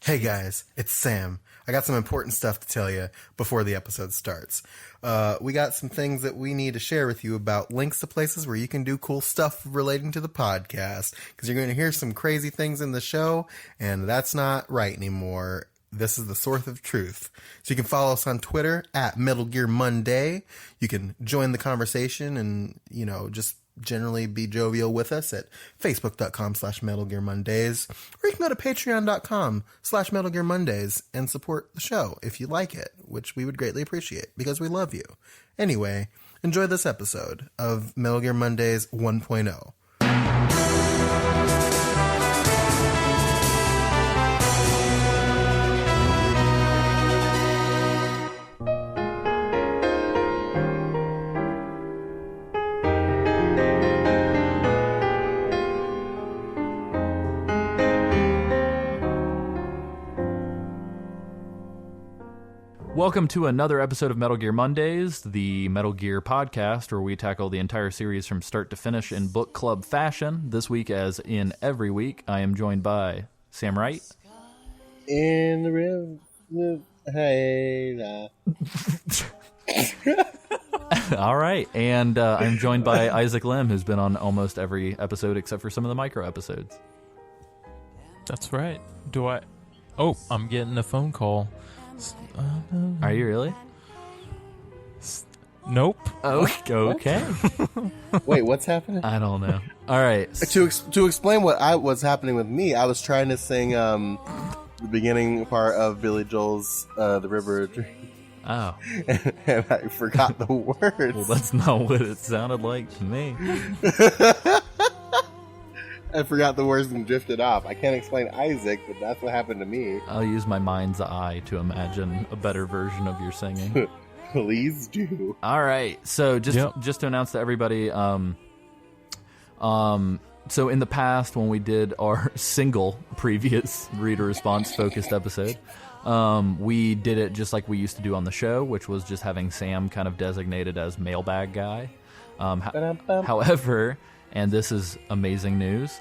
Hey guys, it's Sam. I got some important stuff to tell you before the episode starts. We got some things that we need to share with you about links to places where you can do cool stuff relating to the podcast, because you're going to hear some crazy things in the show, and that's not right anymore. This is the source of truth. So you can follow us on Twitter at Metal Gear Monday. You can join the conversation and, just generally be jovial with us at facebook.com/Metal Gear Mondays, or you can go to patreon.com/Metal Gear Mondays and support the show if you like it, which we would greatly appreciate because we love you. Anyway, enjoy this episode of Metal Gear Mondays 1.0. Welcome to another episode of Metal Gear Mondays, the Metal Gear podcast, where we tackle the entire series from start to finish in book club fashion. This week, as in every week, I am joined by Sam Wright. In the river, hey, All right, and I'm joined by Isaac Lim, who's been on almost every episode except for some of the micro episodes. That's right. Oh, I'm getting a phone call. Are you really? Nope. Oh, okay. Wait, what's happening? I don't know. All right. To explain what's happening with me, I was trying to sing the beginning part of Billy Joel's "The River of Dreams." Oh. and I forgot the words. Well, that's not what it sounded like to me. I forgot the words and drifted off. I can't explain Isaac, but that's what happened to me. I'll use my mind's eye to imagine a better version of your singing. Please do. All right. So just to announce to everybody, so in the past when we did our single previous reader response focused episode, we did it just like we used to do on the show, which was just having Sam kind of designated as mailbag guy. However, and this is amazing news,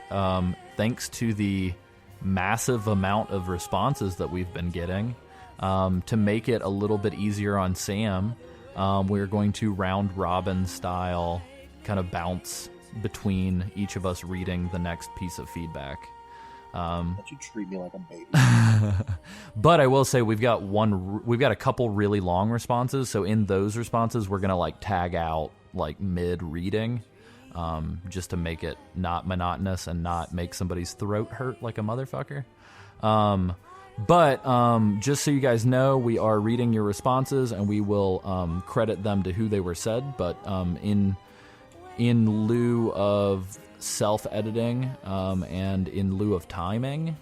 thanks to the massive amount of responses that we've been getting, to make it a little bit easier on Sam, we're going to round robin style kind of bounce between each of us reading the next piece of feedback. Don't you treat me like a baby. But I will say we've got a couple really long responses, so in those responses we're going to tag out mid reading. Just to make it not monotonous and not make somebody's throat hurt like a motherfucker. But just so you guys know, we are reading your responses and we will credit them to who they were said. But in lieu of self-editing and in lieu of timing,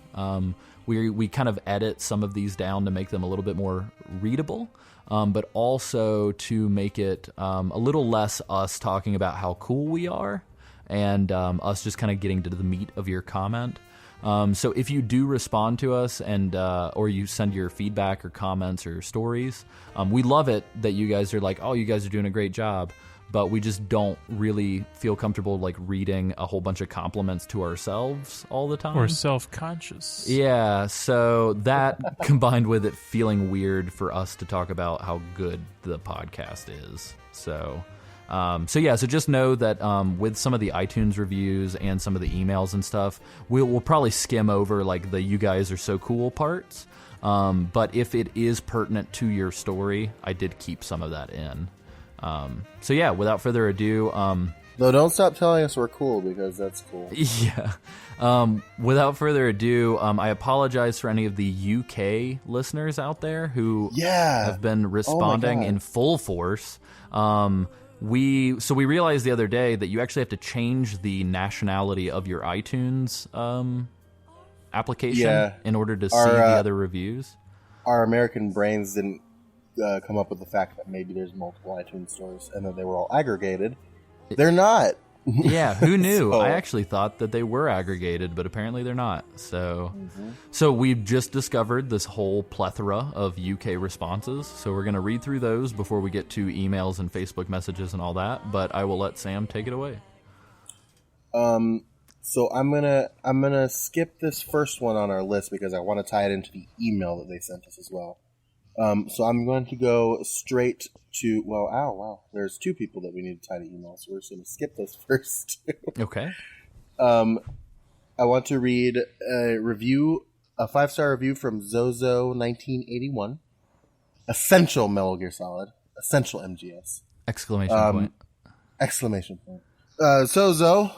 we kind of edit some of these down to make them a little bit more readable. But also to make it a little less us talking about how cool we are and us just kind of getting to the meat of your comment. So if you do respond to us and or you send your feedback or comments or stories, we love it that you guys are like, oh, you guys are doing a great job. But we just don't really feel comfortable reading a whole bunch of compliments to ourselves all the time. Or self-conscious. Yeah, so that combined with it feeling weird for us to talk about how good the podcast is. So just know that with some of the iTunes reviews and some of the emails and stuff, we'll probably skim over the "you guys are so cool" parts. But if it is pertinent to your story, I did keep some of that in. Without further ado... No, don't stop telling us we're cool, because that's cool. Yeah. Without further ado, I apologize for any of the UK listeners out there who have been responding in full force. We realized the other day that you actually have to change the nationality of your iTunes application in order to see the other reviews. Our American brains didn't come up with the fact that maybe there's multiple iTunes stores and that they were all aggregated. They're not. Yeah, who knew? I actually thought that they were aggregated, but apparently they're not. So we've just discovered this whole plethora of UK responses. So we're going to read through those before we get to emails and Facebook messages and all that. But I will let Sam take it away. So I'm gonna skip this first one on our list because I want to tie it into the email that they sent us as well. So I'm going to go straight to wow. There's two people that we need to tie to emails, so we're just gonna skip those first two. Okay. I want to read a 5-star review from Zozo1981. Essential Metal Gear Solid. Essential MGS. Exclamation point. Exclamation point. Zozo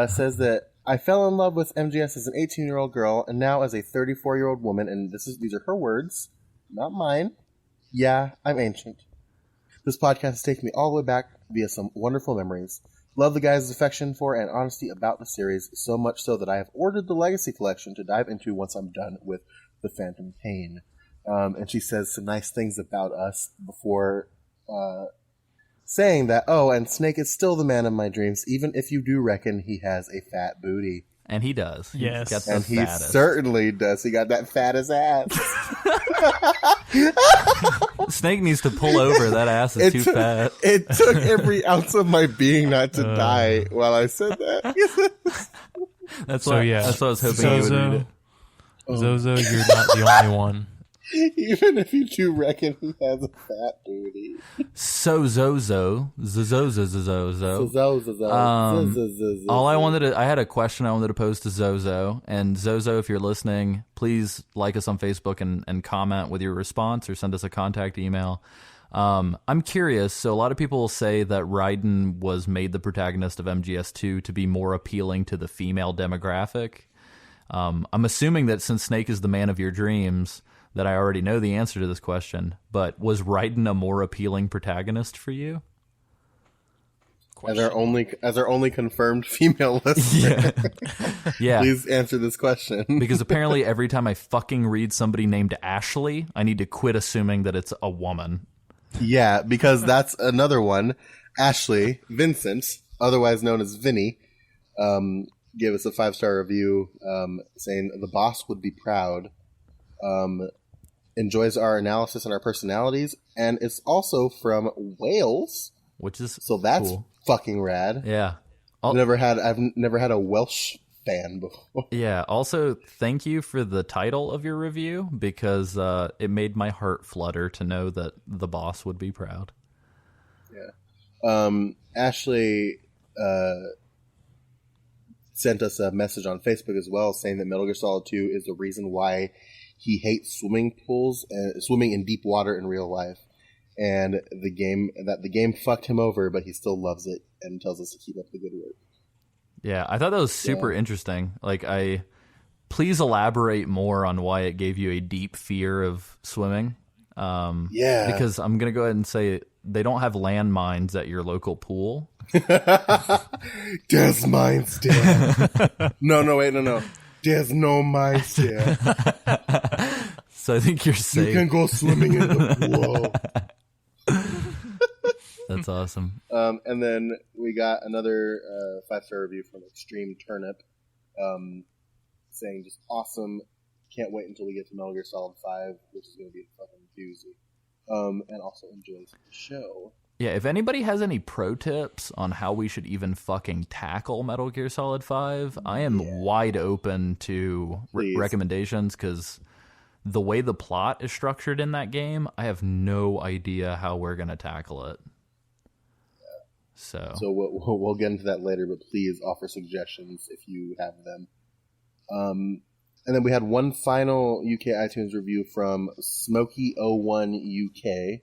says that I fell in love with MGS as an 18-year-old girl and now as a 34-year-old woman, and these are her words, not mine. Yeah, I'm ancient. This podcast has taken me all the way back via some wonderful memories. Love the guys' affection for and honesty about the series, so much so that I have ordered the Legacy Collection to dive into once I'm done with The Phantom Pain. And she says some nice things about us before saying that, and Snake is still the man of my dreams, even if you do reckon he has a fat booty. And he does. Yes. He's got the And he fattest. certainly does. He got that fattest ass. Snake needs to pull over. That ass is too fat. It took every ounce of my being not to die while I said that. That's So, why. yeah. That's what I was hoping you would read it. Zozo, you're not the only one. Even if you do reckon he has a fat booty. So Zozo. I had a question I wanted to pose to Zozo. And Zozo, if you're listening, please like us on Facebook and comment with your response or send us a contact email. I'm curious. So a lot of people will say that Raiden was made the protagonist of MGS2 to be more appealing to the female demographic. I'm assuming that since Snake is the man of your dreams, that I already know the answer to this question, but was Raiden a more appealing protagonist for you? As our only confirmed female listener, Yeah. please answer this question. Because apparently every time I fucking read somebody named Ashley, I need to quit assuming that it's a woman. Yeah, because that's another one. Ashley Vincent, otherwise known as Vinny, gave us a 5-star review saying the boss would be proud. Enjoys our analysis and our personalities, and it's also from Wales, Which is so that's cool. fucking rad. Yeah. I've never had a Welsh fan before. Yeah. Also, thank you for the title of your review because it made my heart flutter to know that the boss would be proud. Yeah. Ashley sent us a message on Facebook as well saying that Metal Gear Solid 2 is the reason why he hates swimming pools and swimming in deep water in real life, and the game fucked him over, but he still loves it and tells us to keep up the good work. Yeah, I thought that was super interesting. Please elaborate more on why it gave you a deep fear of swimming. Because I'm gonna go ahead and say they don't have landmines at your local pool. There's mines there. No. There's no mines there. So I think you're safe. You can go swimming in the pool. That's awesome. And then we got another 5-star review from Extreme Turnip, saying just awesome. Can't wait until we get to Metal Gear Solid 5, which is going to be a fucking doozy. And also enjoys the show. Yeah, if anybody has any pro tips on how we should even fucking tackle Metal Gear Solid 5, I am wide open to recommendations, because the way the plot is structured in that game, I have no idea how we're going to tackle it. So we'll get into that later, but please offer suggestions if you have them. And then we had one final UK iTunes review from Smokey01 UK,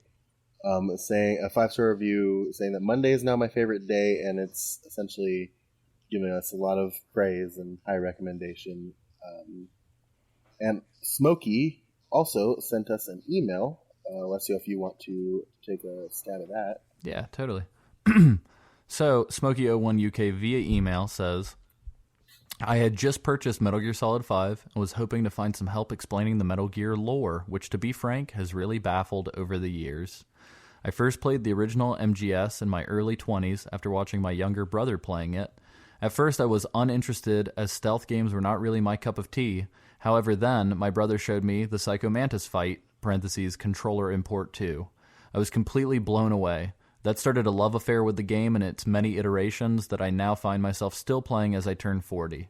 saying a 5-star review saying that Monday is now my favorite day, and it's essentially giving us a lot of praise and high recommendation. And Smokey also sent us an email. Let's see if you want to take a stab at that. Yeah, totally. So Smokey01 UK via email says, I had just purchased Metal Gear Solid 5 and was hoping to find some help explaining the Metal Gear lore, which, to be frank, has really baffled over the years. I first played the original MGS in my early 20s after watching my younger brother playing it. At first, I was uninterested, as stealth games were not really my cup of tea. However, then, my brother showed me the Psycho Mantis fight, parentheses, controller import 2. I was completely blown away. That started a love affair with the game and its many iterations that I now find myself still playing as I turn 40.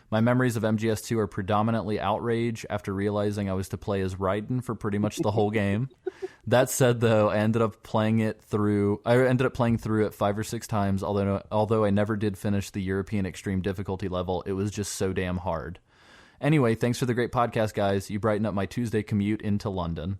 My memories of MGS2 are predominantly outrage after realizing I was to play as Raiden for pretty much the whole game. That said, though, I ended up playing through it 5 or 6 times, although I never did finish the European Extreme Difficulty level. It was just so damn hard. Anyway, thanks for the great podcast, guys. You brighten up my Tuesday commute into London.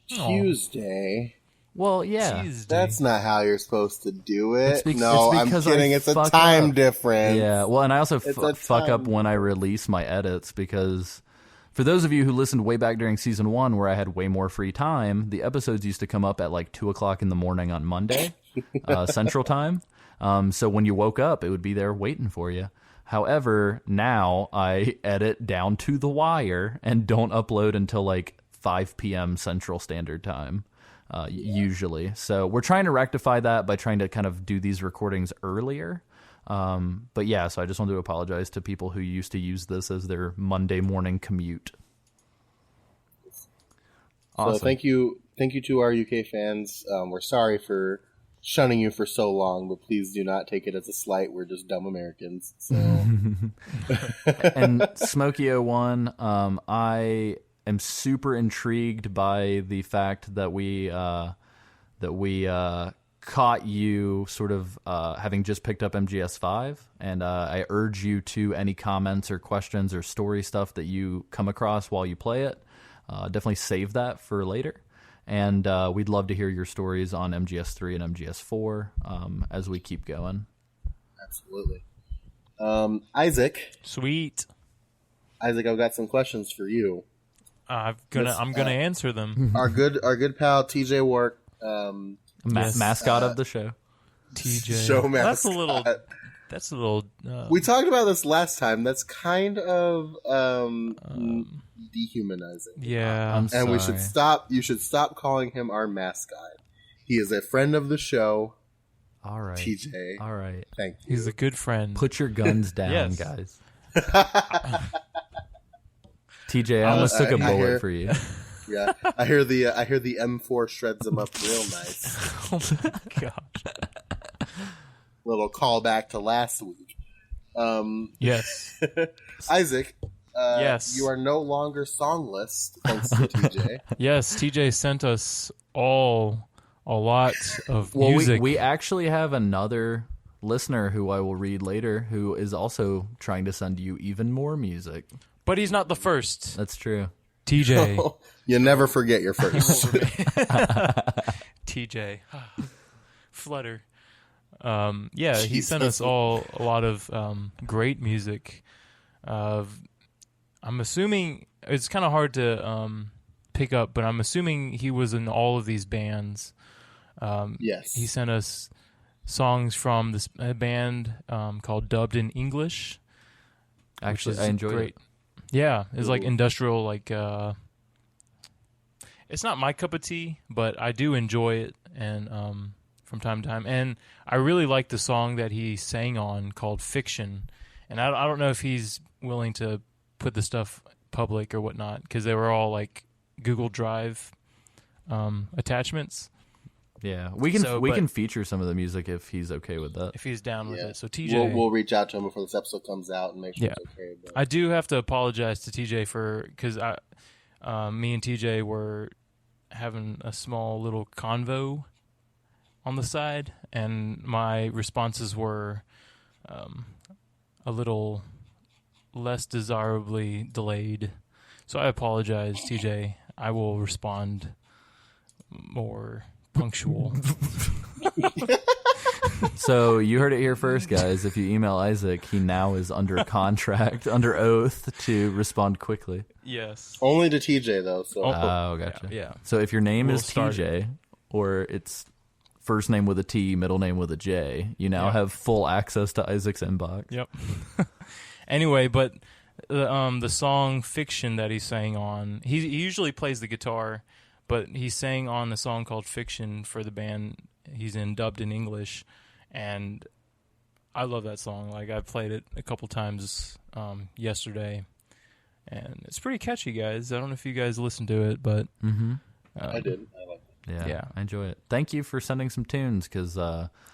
Tuesday? Well, yeah. Tuesday. That's not how you're supposed to do it. It's I'm because kidding. It's a time difference. Yeah, well, and I also fuck up when I release my edits because for those of you who listened way back during season 1 where I had way more free time, the episodes used to come up at like 2 o'clock in the morning on Monday, Central Time. So when you woke up, it would be there waiting for you. However, now I edit down to the wire and don't upload until like 5 p.m. Central Standard Time. Usually. So we're trying to rectify that by trying to kind of do these recordings earlier. But yeah, so I just wanted to apologize to people who used to use this as their Monday morning commute. Awesome. So thank you to our UK fans. We're sorry for shunning you for so long, but please do not take it as a slight. We're just dumb Americans. So. And Smokey01, I am super intrigued by the fact that we caught you sort of having just picked up MGS5, and I urge you to any comments or questions or story stuff that you come across while you play it. Definitely save that for later, and we'd love to hear your stories on MGS3 and MGS4 as we keep going. Absolutely. Isaac, I've got some questions for you. I'm gonna answer them. Our good pal TJ Work, mascot of the show. TJ, show mascot. That's a little. We talked about this last time. That's kind of dehumanizing. Yeah, I'm sorry. And we should stop. You should stop calling him our mascot. He is a friend of the show. All right, TJ. All right, thank you. He's a good friend. Put your guns down, Yes. guys. TJ, I almost took a bullet for you. Yeah, I hear the M4 shreds him up real nice. Oh my gosh. Little callback to last week. Yes. Isaac. Yes. You are no longer songless, thanks to TJ. Yes, TJ sent us all a lot of Well, music. we actually have another listener who I will read later who is also trying to send you even more music. But he's not the first. That's true. TJ. You never forget your first. TJ. Flutter. Yeah, he Jesus. sent us all a lot of great music. I'm assuming it's kind of hard to pick up, but I'm assuming he was in all of these bands. Yes. He sent us songs from this band called Dubbed in English. Actually, I enjoyed it. Yeah, it's like industrial, like it's not my cup of tea, but I do enjoy it, and from time to time. And I really like the song that he sang on called "Fiction," and I don't know if he's willing to put the stuff public or whatnot because they were all like Google Drive attachments. Yeah, we can feature some of the music if he's okay with that. If he's down with it. So TJ, we'll reach out to him before this episode comes out and make sure it's okay. But. I do have to apologize to TJ because me and TJ were having a small little convo on the side, and my responses were a little less desirably delayed. So I apologize, TJ. I will respond more punctual. So you heard it here first, guys. If you email Isaac, he now is under contract, under oath to respond quickly. Yes. Only to TJ though. So. Oh, gotcha. Yeah. So if your name is start TJ, or it's first name with a T, middle name with a J, you now have full access to Isaac's inbox. Yep. Anyway, but the song "Fiction" that he sang on, he usually plays the guitar, but he sang on the song called "Fiction" for the band he's in, Dubbed in English, and I love that song. Like, I played it a couple times yesterday, and it's pretty catchy, guys. I don't know if you guys listened to it, but I did. I liked it. Yeah, I enjoy it. Thank you for sending some tunes, because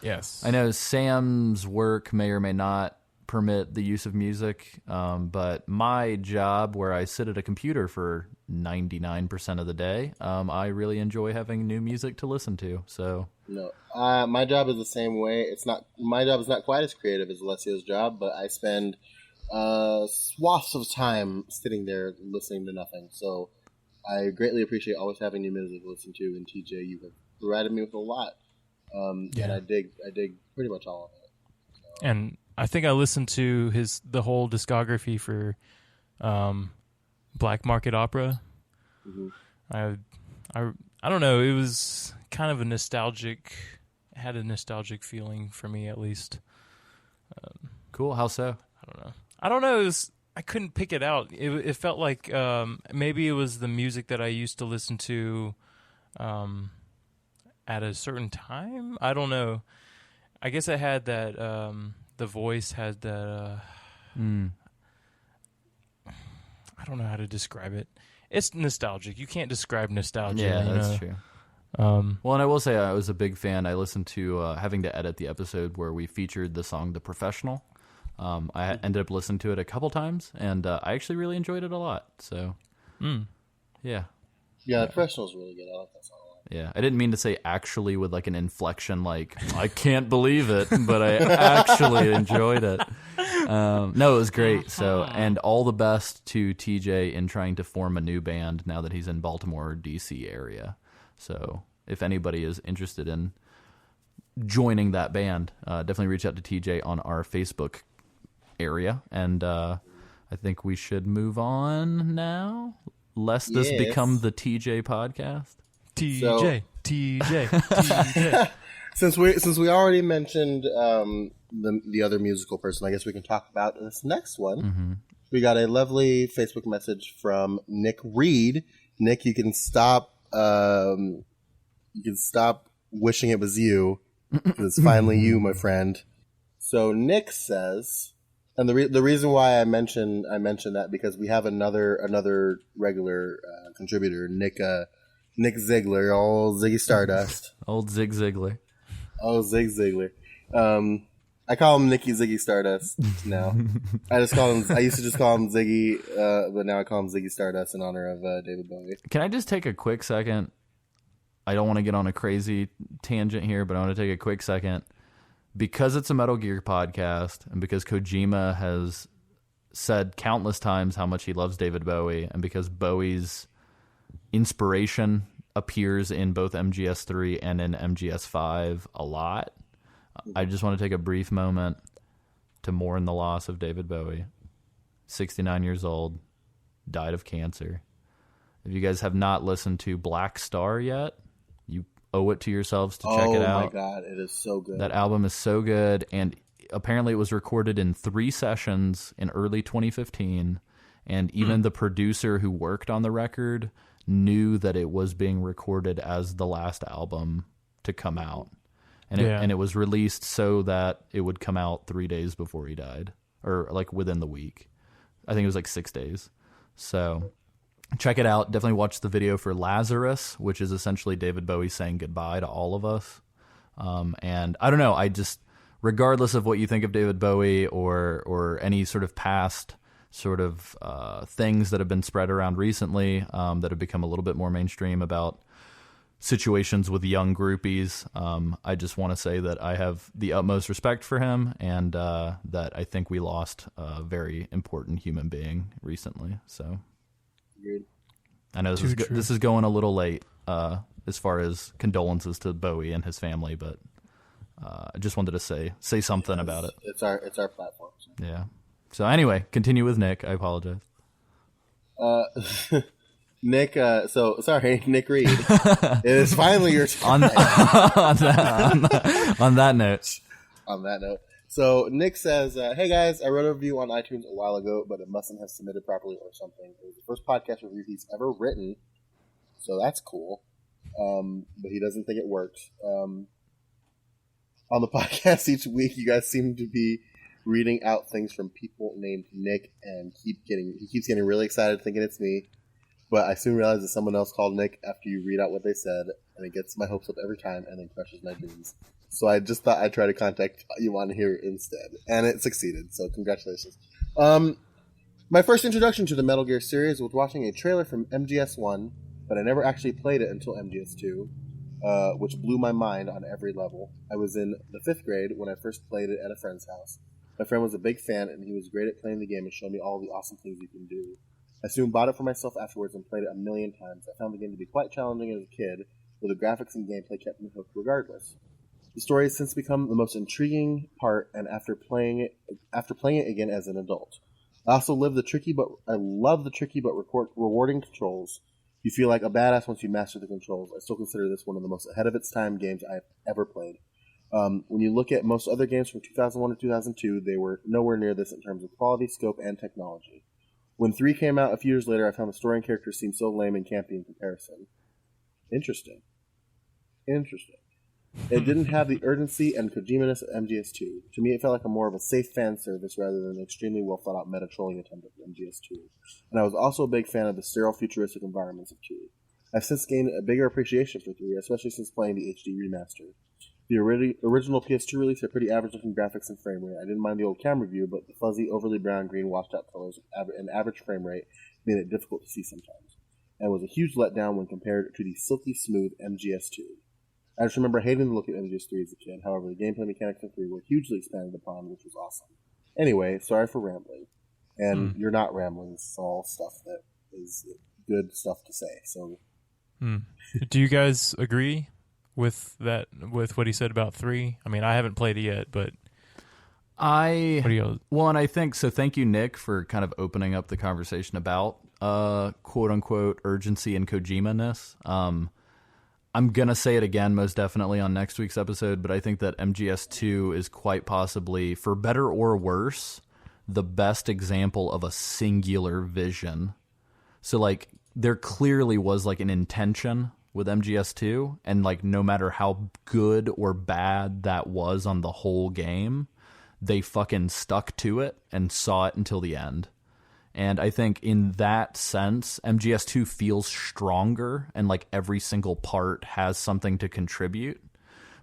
Yes. I know Sam's work may or may not permit the use of music, but my job, where I sit at a computer for 99% of the day, I really enjoy having new music to listen to. So No, my job is the same way. It's not my job is not quite as creative as Alessio's job, but I spend swaths of time sitting there listening to nothing. So I greatly appreciate always having new music to listen to. And TJ, you have provided me with a lot, and I dig pretty much all of it. And I think I listened to the whole discography for Black Market Opera. Mm-hmm. I don't know. It was kind of had a nostalgic feeling for me, at least. cool. How so? I don't know. I couldn't pick it out. It felt like maybe it was the music that I used to listen to at a certain time. I don't know. I guess I had that. The voice had that. I don't know how to describe it. It's nostalgic. You can't describe nostalgia. Yeah, that's true. Well, and I will say I was a big fan. I listened to having to edit the episode where we featured the song "The Professional." I ended up listening to it a couple times, and I actually really enjoyed it a lot. So, yeah. Yeah, The Professional's really good. I like that song a lot. Yeah, I didn't mean to say actually with like an inflection, like I can't believe it, but I actually enjoyed it. No, it was great. So, and all the best to TJ in trying to form a new band now that he's in Baltimore or DC area. So, if anybody is interested in joining that band, definitely reach out to TJ on our Facebook area. And I think we should move on now, lest this become the TJ podcast. TJ. Since we already mentioned the other musical person, I guess we can talk about this next one. Mm-hmm. We got a lovely Facebook message from Nick Reed. Nick, you can stop. Wishing it was you. It's finally you, my friend. So Nick says, and the reason why I mention that because we have another regular contributor, Nick Ziegler, old Ziggy Stardust. Old Zig Ziglar. Oh, Zig Ziglar. I call him Nicky Ziggy Stardust now. I used to just call him Ziggy, but now I call him Ziggy Stardust in honor of David Bowie. Can I just take a quick second? I don't want to get on a crazy tangent here, but I want to take a quick second. Because it's a Metal Gear podcast, and because Kojima has said countless times how much he loves David Bowie, and because Bowie's inspiration appears in both MGS3 and in MGS5 a lot, I just want to take a brief moment to mourn the loss of David Bowie. 69 years old, died of cancer. If you guys have not listened to Black Star yet, you owe it to yourselves to check it out. Oh my god, it is so good. That album is so good, and apparently it was recorded in 3 sessions in early 2015, and even the producer who worked on the record knew that it was being recorded as the last album to come out. And it was released so that it would come out 3 days before he died, or like within the week. I think it was like 6 days. So check it out. Definitely watch the video for Lazarus, which is essentially David Bowie saying goodbye to all of us. And I don't know, regardless of what you think of David Bowie or any sort of past sort of things that have been spread around recently that have become a little bit more mainstream about situations with young groupies, I just want to say that I have the utmost respect for him, and that I think we lost a very important human being recently. So Agreed. I know this is going a little late as far as condolences to Bowie and his family, but I just wanted to say something about it. It's our platform. So. Yeah. So anyway, continue with Nick. I apologize. Nick, Nick Reed. It is finally your turn. on that note. On that note. So Nick says, hey guys, I wrote a review on iTunes a while ago, but it mustn't have submitted properly or something. It was the first podcast review he's ever written, so that's cool. But he doesn't think it worked. On the podcast each week, you guys seem to be reading out things from people named Nick, and he keeps getting really excited thinking it's me. But I soon realized that someone else called Nick after you read out what they said. and it gets my hopes up every time and then crushes my dreams. So I just thought I'd try to contact you on here instead, and it succeeded. So congratulations. My first introduction to the Metal Gear series was watching a trailer from MGS1, but I never actually played it until MGS2, which blew my mind on every level. I was in the 5th grade when I first played it at a friend's house. My friend was a big fan, and he was great at playing the game and showed me all the awesome things you can do. I soon bought it for myself afterwards and played it a million times. I found the game to be quite challenging as a kid, but the graphics and gameplay kept me hooked regardless. The story has since become the most intriguing part, and after playing it again as an adult. I also love the tricky but rewarding controls. You feel like a badass once you master the controls. I still consider this one of the most ahead of its time games I've ever played. When you look at most other games from 2001 to 2002, they were nowhere near this in terms of quality, scope, and technology. When 3 came out a few years later, I found the story and characters seemed so lame and campy in comparison. Interesting. It didn't have the urgency and Kojima-ness of MGS2. To me, it felt like more of a safe fan service rather than an extremely well-thought-out meta-trolling attempt at MGS2. And I was also a big fan of the sterile, futuristic environments of 2. I've since gained a bigger appreciation for 3, especially since playing the HD remaster. The original PS2 release had pretty average-looking graphics and frame rate. I didn't mind the old camera view, but the fuzzy, overly brown-green, washed-out colors and average frame rate made it difficult to see sometimes, and was a huge letdown when compared to the silky smooth MGS2. I just remember hating the look of MGS3 as a kid. However, the gameplay mechanics in 3 were hugely expanded upon, which was awesome. Anyway, sorry for rambling. And you're not rambling. It's all stuff that is good stuff to say. So, Do you guys agree with that? With what he said about 3? I mean, I haven't played it yet, but and I think so. Thank you, Nick, for kind of opening up the conversation about quote unquote urgency and Kojima-ness. I'm going to say it again, most definitely on next week's episode, but I think that MGS2 is quite possibly, for better or worse, the best example of a singular vision. So, like, there clearly was, like, an intention with MGS2, and, like, no matter how good or bad that was on the whole game, they fucking stuck to it and saw it until the end. And I think in that sense, MGS2 feels stronger and like every single part has something to contribute.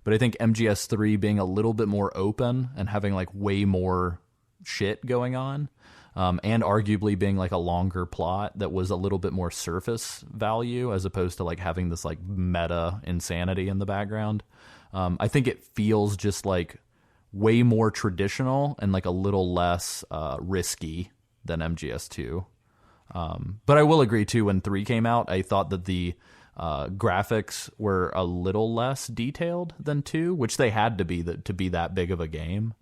But I think MGS3 being a little bit more open and having like way more shit going on, and arguably being like a longer plot that was a little bit more surface value as opposed to like having this like meta insanity in the background. I think it feels just like way more traditional and like a little less risky than MGS2. But I will agree, too, when 3 came out, I thought that the graphics were a little less detailed than 2, which they had to be that big of a game.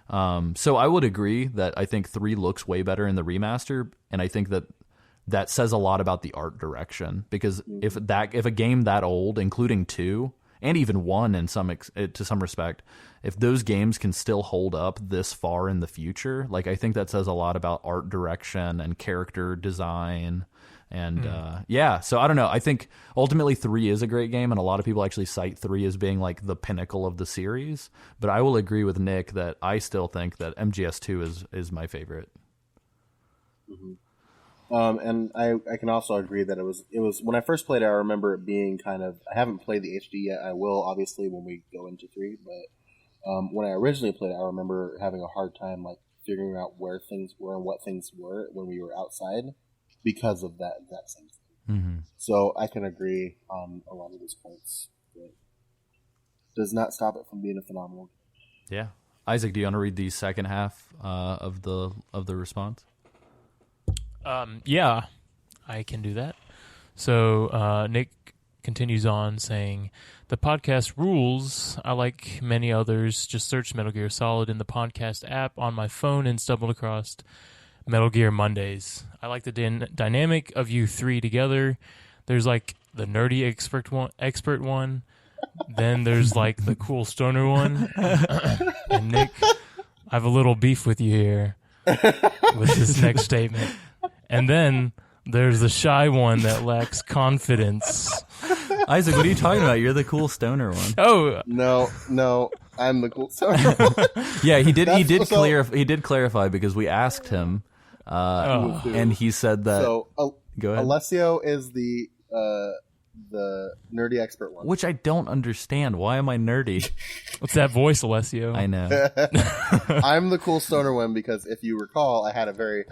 So I would agree that I think 3 looks way better in the remaster, and I think that says a lot about the art direction, because if a game that old, including 2, and even 1 to some respect, if those games can still hold up this far in the future, like I think that says a lot about art direction and character design. And so I don't know. I think ultimately 3 is a great game, and a lot of people actually cite 3 as being like the pinnacle of the series. But I will agree with Nick that I still think that MGS2 is my favorite. Mm-hmm. And I can also agree that it was when I first played it, I remember it being kind of, I haven't played the HD yet. I will, obviously, when we go into 3, but when I originally played it, I remember having a hard time like figuring out where things were and what things were when we were outside because of that same thing. Mm-hmm. So I can agree on a lot of those points. But does not stop it from being a phenomenal game. Yeah. Isaac, do you want to read the second half of the response? Yeah, I can do that. So Nick continues on saying, the podcast rules. I, like many others, just searched Metal Gear Solid in the podcast app on my phone and stumbled across Metal Gear Mondays. I like the dynamic of you 3 together. There's like the nerdy expert one. Then there's like the cool stoner one. And Nick, I have a little beef with you here with this next statement. And then there's the shy one that lacks confidence. Isaac, what are you talking about? You're the cool stoner one. Oh no, I'm the cool stoner one. Yeah, he did clarify because we asked him, and he said that. So go ahead. Alessio is the the nerdy expert one. Which I don't understand. Why am I nerdy? What's that voice, Alessio? I know. I'm the cool stoner one because if you recall, I had a very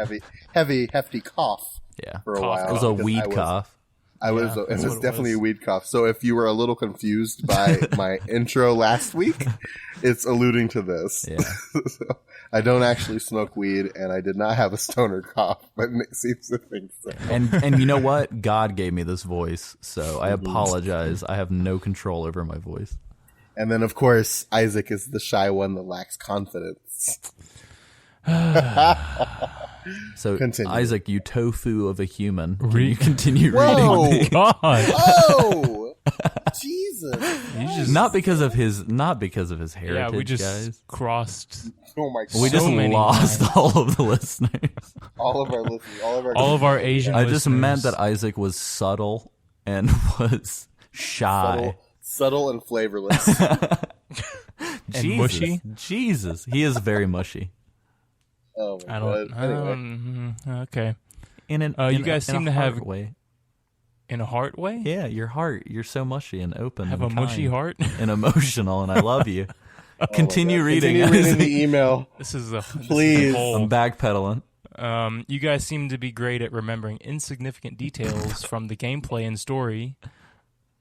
hefty cough Yeah. for a Cough. while. It was a because weed cough. It was that's what it definitely was. a weed cough. So if you were a little confused by my intro last week, it's alluding to this. Yeah. So, I don't actually smoke weed, and I did not have a stoner cough, but Nick seems to think so. And you know what? God gave me this voice, so I apologize. I have no control over my voice. And then, of course, Isaac is the shy one that lacks confidence. So, Continue. Isaac, you tofu of a human. Can you continue Whoa! reading? God. Oh! Jesus. You just, Not because of his heritage, yeah, we just guys. crossed Oh my God. We just many lost lines. all of the listeners. all of our listeners, all of our Asian I just meant listeners. that Isaac was subtle and was shy. subtle and flavorless. And Jesus. mushy? Jesus. He is very mushy. Oh my I God. don't. Anyway. Okay. In an, You in guys a, in seem a to have- heart way. In a heart way? Yeah, your heart. You're so mushy and open. Have and a mushy kind heart? and emotional, and I love you. Oh Continue my God. reading. Continue reading Isaac. the email. This is a Please. I'm backpedaling. You guys seem to be great at remembering insignificant details from the gameplay and story,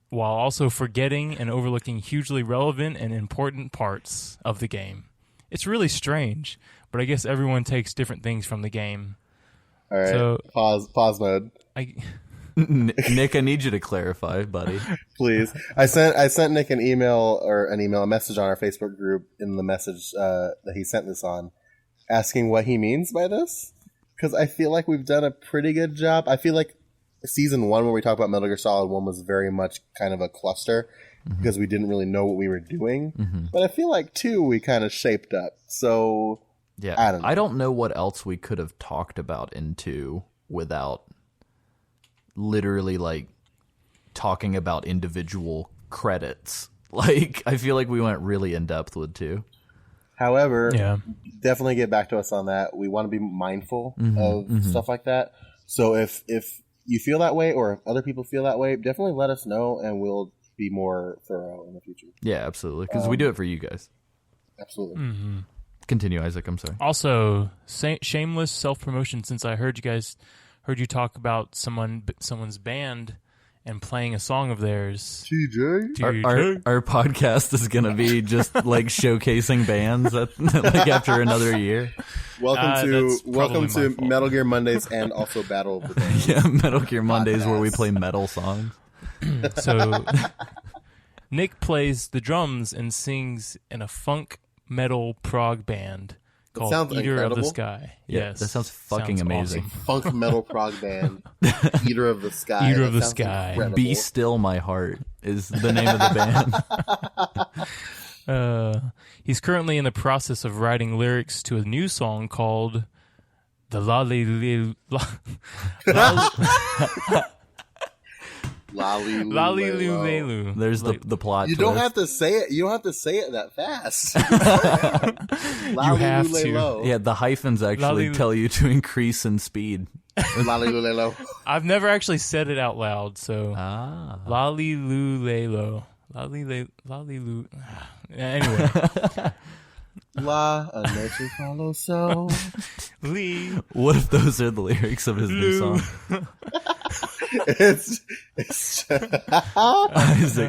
while also forgetting and overlooking hugely relevant and important parts of the game. It's really strange, but I guess everyone takes different things from the game. All right. So- Pause mode. Nick, I need you to clarify, buddy. Please. I sent Nick a message on our Facebook group in the message that he sent this on, asking what he means by this. Because I feel like we've done a pretty good job. I feel like season 1, where we talked about Metal Gear Solid 1, was very much kind of a cluster because we didn't really know what we were doing. But I feel like 2, we kind of shaped up. So Yeah, I don't know. know what else we could have talked about in 2 without literally like talking about individual credits. Like, I feel like we went really in depth with 2. However, Yeah. definitely get back to us on that. We want to be mindful of stuff like that. So if you feel that way, or if other people feel that way, definitely let us know, and we'll be more thorough in the future. Yeah, absolutely, because we do it for you guys. Absolutely. Continue, Isaac. I'm sorry. Also, shameless self-promotion, since I heard you talk about someone's band and playing a song of theirs. TJ? Our podcast is gonna be just like showcasing bands like after another year. Welcome that's to probably my fault. Metal Gear Mondays and also Battle of the Bands. Yeah, Metal Gear Mondays where we play metal songs. So Nick plays the drums and sings in a funk metal prog band called sounds Eater of the incredible. Sky. Yeah, Yes, that sounds fucking amazing. awesome. Funk metal prog band, Eater of the Sky. Eater That of the sounds Sky. incredible. Be Still My Heart is the name of the band. He's currently in the process of writing lyrics to a new song called "The Lalilulelu." There's the plot You don't twist. have to say it. You don't have to say it that fast. You have to. Yeah, the hyphens actually Lali- tell you to increase in speed. Lalilulelo. I've never actually said it out loud, so Ah. Lalilulelo. Lalilu. Anyway, La, a nature follow so. Lee. What if those are the lyrics of his new Lou. song? It's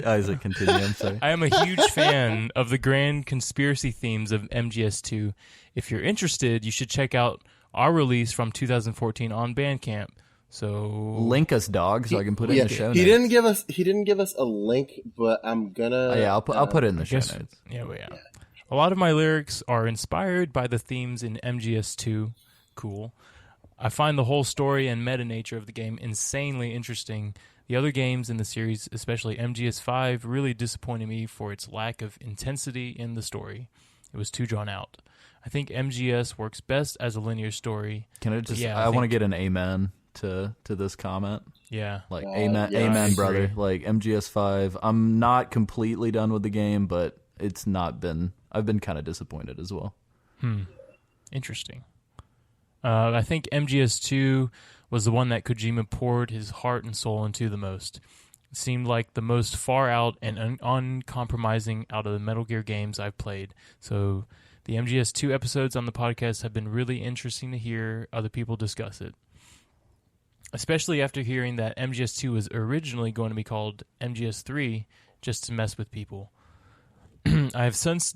Isaac, continue. I'm sorry. I am a huge fan of the grand conspiracy themes of MGS2. If you're interested, you should check out our release from 2014 on Bandcamp. So Link us, dog, so I can put it in the show notes. He didn't give us a link, but I'm gonna. Oh, yeah, I'll put it in the show guess- notes. yeah. A lot of my lyrics are inspired by the themes in MGS2. Cool. I find the whole story and meta nature of the game insanely interesting. The other games in the series, especially MGS5, really disappointed me for its lack of intensity in the story. It was too drawn out. I think MGS works best as a linear story. Can I just? Yeah, I I want to think- get an amen to this comment. Yeah. Like yeah, I amen, brother. agree. Like MGS5. I'm not completely done with the game, but it's not been. I've been kind of disappointed as well. Interesting. I think MGS2 was the one that Kojima poured his heart and soul into the most. It seemed like the most far out and uncompromising out of the Metal Gear games I've played. So the MGS2 episodes on the podcast have been really interesting to hear other people discuss it. Especially after hearing that MGS2 was originally going to be called MGS3 just to mess with people. I have since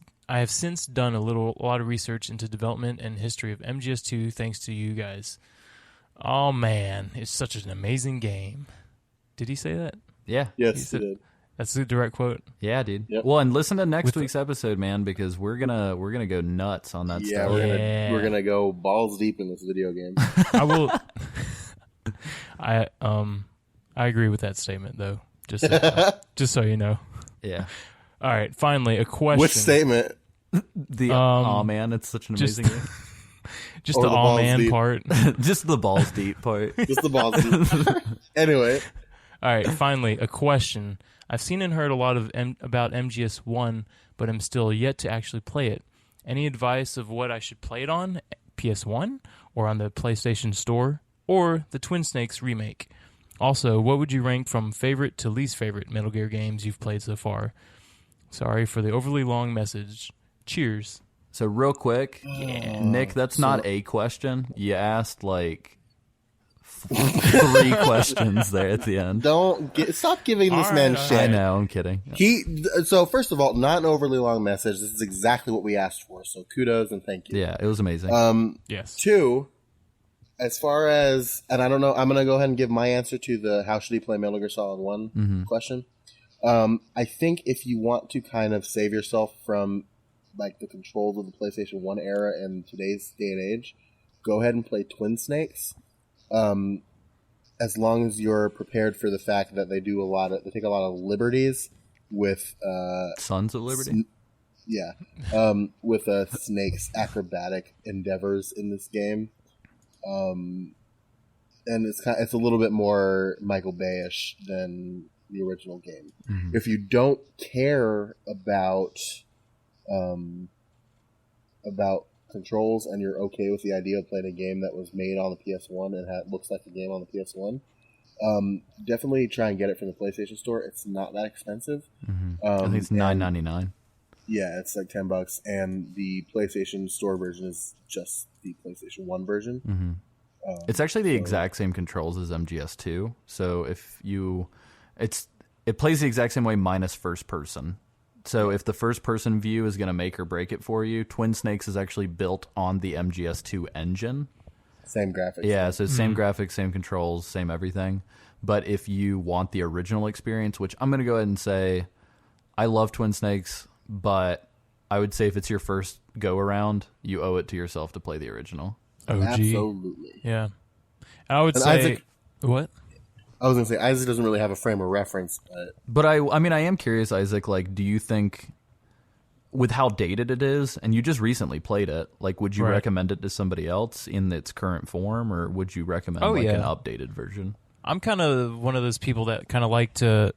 done a lot of research into development and history of MGS2 thanks to you guys. Oh man, it's such an amazing game. Did he say that? Yeah. Yes, he did. That's a direct quote. Yeah, dude. Yep. Well, and listen to next week's episode, man, because we're gonna go nuts on that Yeah, stuff. we're gonna go balls deep in this video game. I will. I agree with that statement though. Just so you know. Yeah. All right. Finally, a question. Which statement? The oh man, it's such an amazing game. Just Or the the all balls man deep. part. Just the balls deep part. Just the balls deep. Anyway, All right, finally, a question. I've seen and heard a lot of about MGS1, but I'm still yet to actually play it. Any advice of what I should play it on? PS1 or on the PlayStation Store or the Twin Snakes remake? Also, what would you rank from favorite to least favorite Metal Gear games you've played so far? Sorry for the overly long message. Cheers. So real quick, Nick, that's not a question. You asked like 3 questions there at the end. stop giving this man shit. I know, I'm kidding. So first of all, not an overly long message. This is exactly what we asked for. So kudos and thank you. Yeah, it was amazing. Yes. 2, as far as, and I don't know, I'm going to go ahead and give my answer to the how should he play Metal Gear Solid 1 question. I think if you want to kind of save yourself from like the controls of the PlayStation 1 era in today's day and age, go ahead and play Twin Snakes. As long as you're prepared for the fact that they take a lot of liberties with Sons of Liberty. With Snake's acrobatic endeavors in this game, and it's a little bit more Michael Bay-ish than the original game. Mm-hmm. If you don't care about controls and you're okay with the idea of playing a game that was made on the PS1 and looks like a game on the PS1, definitely try and get it from the PlayStation Store. It's not that expensive. Mm-hmm. I think it's $9.99. Yeah, it's like $10, and the PlayStation Store version is just the PlayStation 1 version. Mm-hmm. It's actually the exact same controls as MGS2. So it plays the exact same way minus first person. So if the first person view is going to make or break it for you, Twin Snakes is actually built on the MGS2 engine. Same graphics. Yeah, so same graphics, same controls, same everything. But if you want the original experience, which I'm going to go ahead and say, I love Twin Snakes, but I would say if it's your first go around, you owe it to yourself to play the original. OG. Absolutely. Yeah. I would And say... Isaac- What? I was going to say, Isaac doesn't really have a frame of reference, But I mean, I am curious, Isaac, like, do you think, with how dated it is, and you just recently played it, like, would you recommend it to somebody else in its current form, or would you recommend, an updated version? I'm kind of one of those people that kind of like to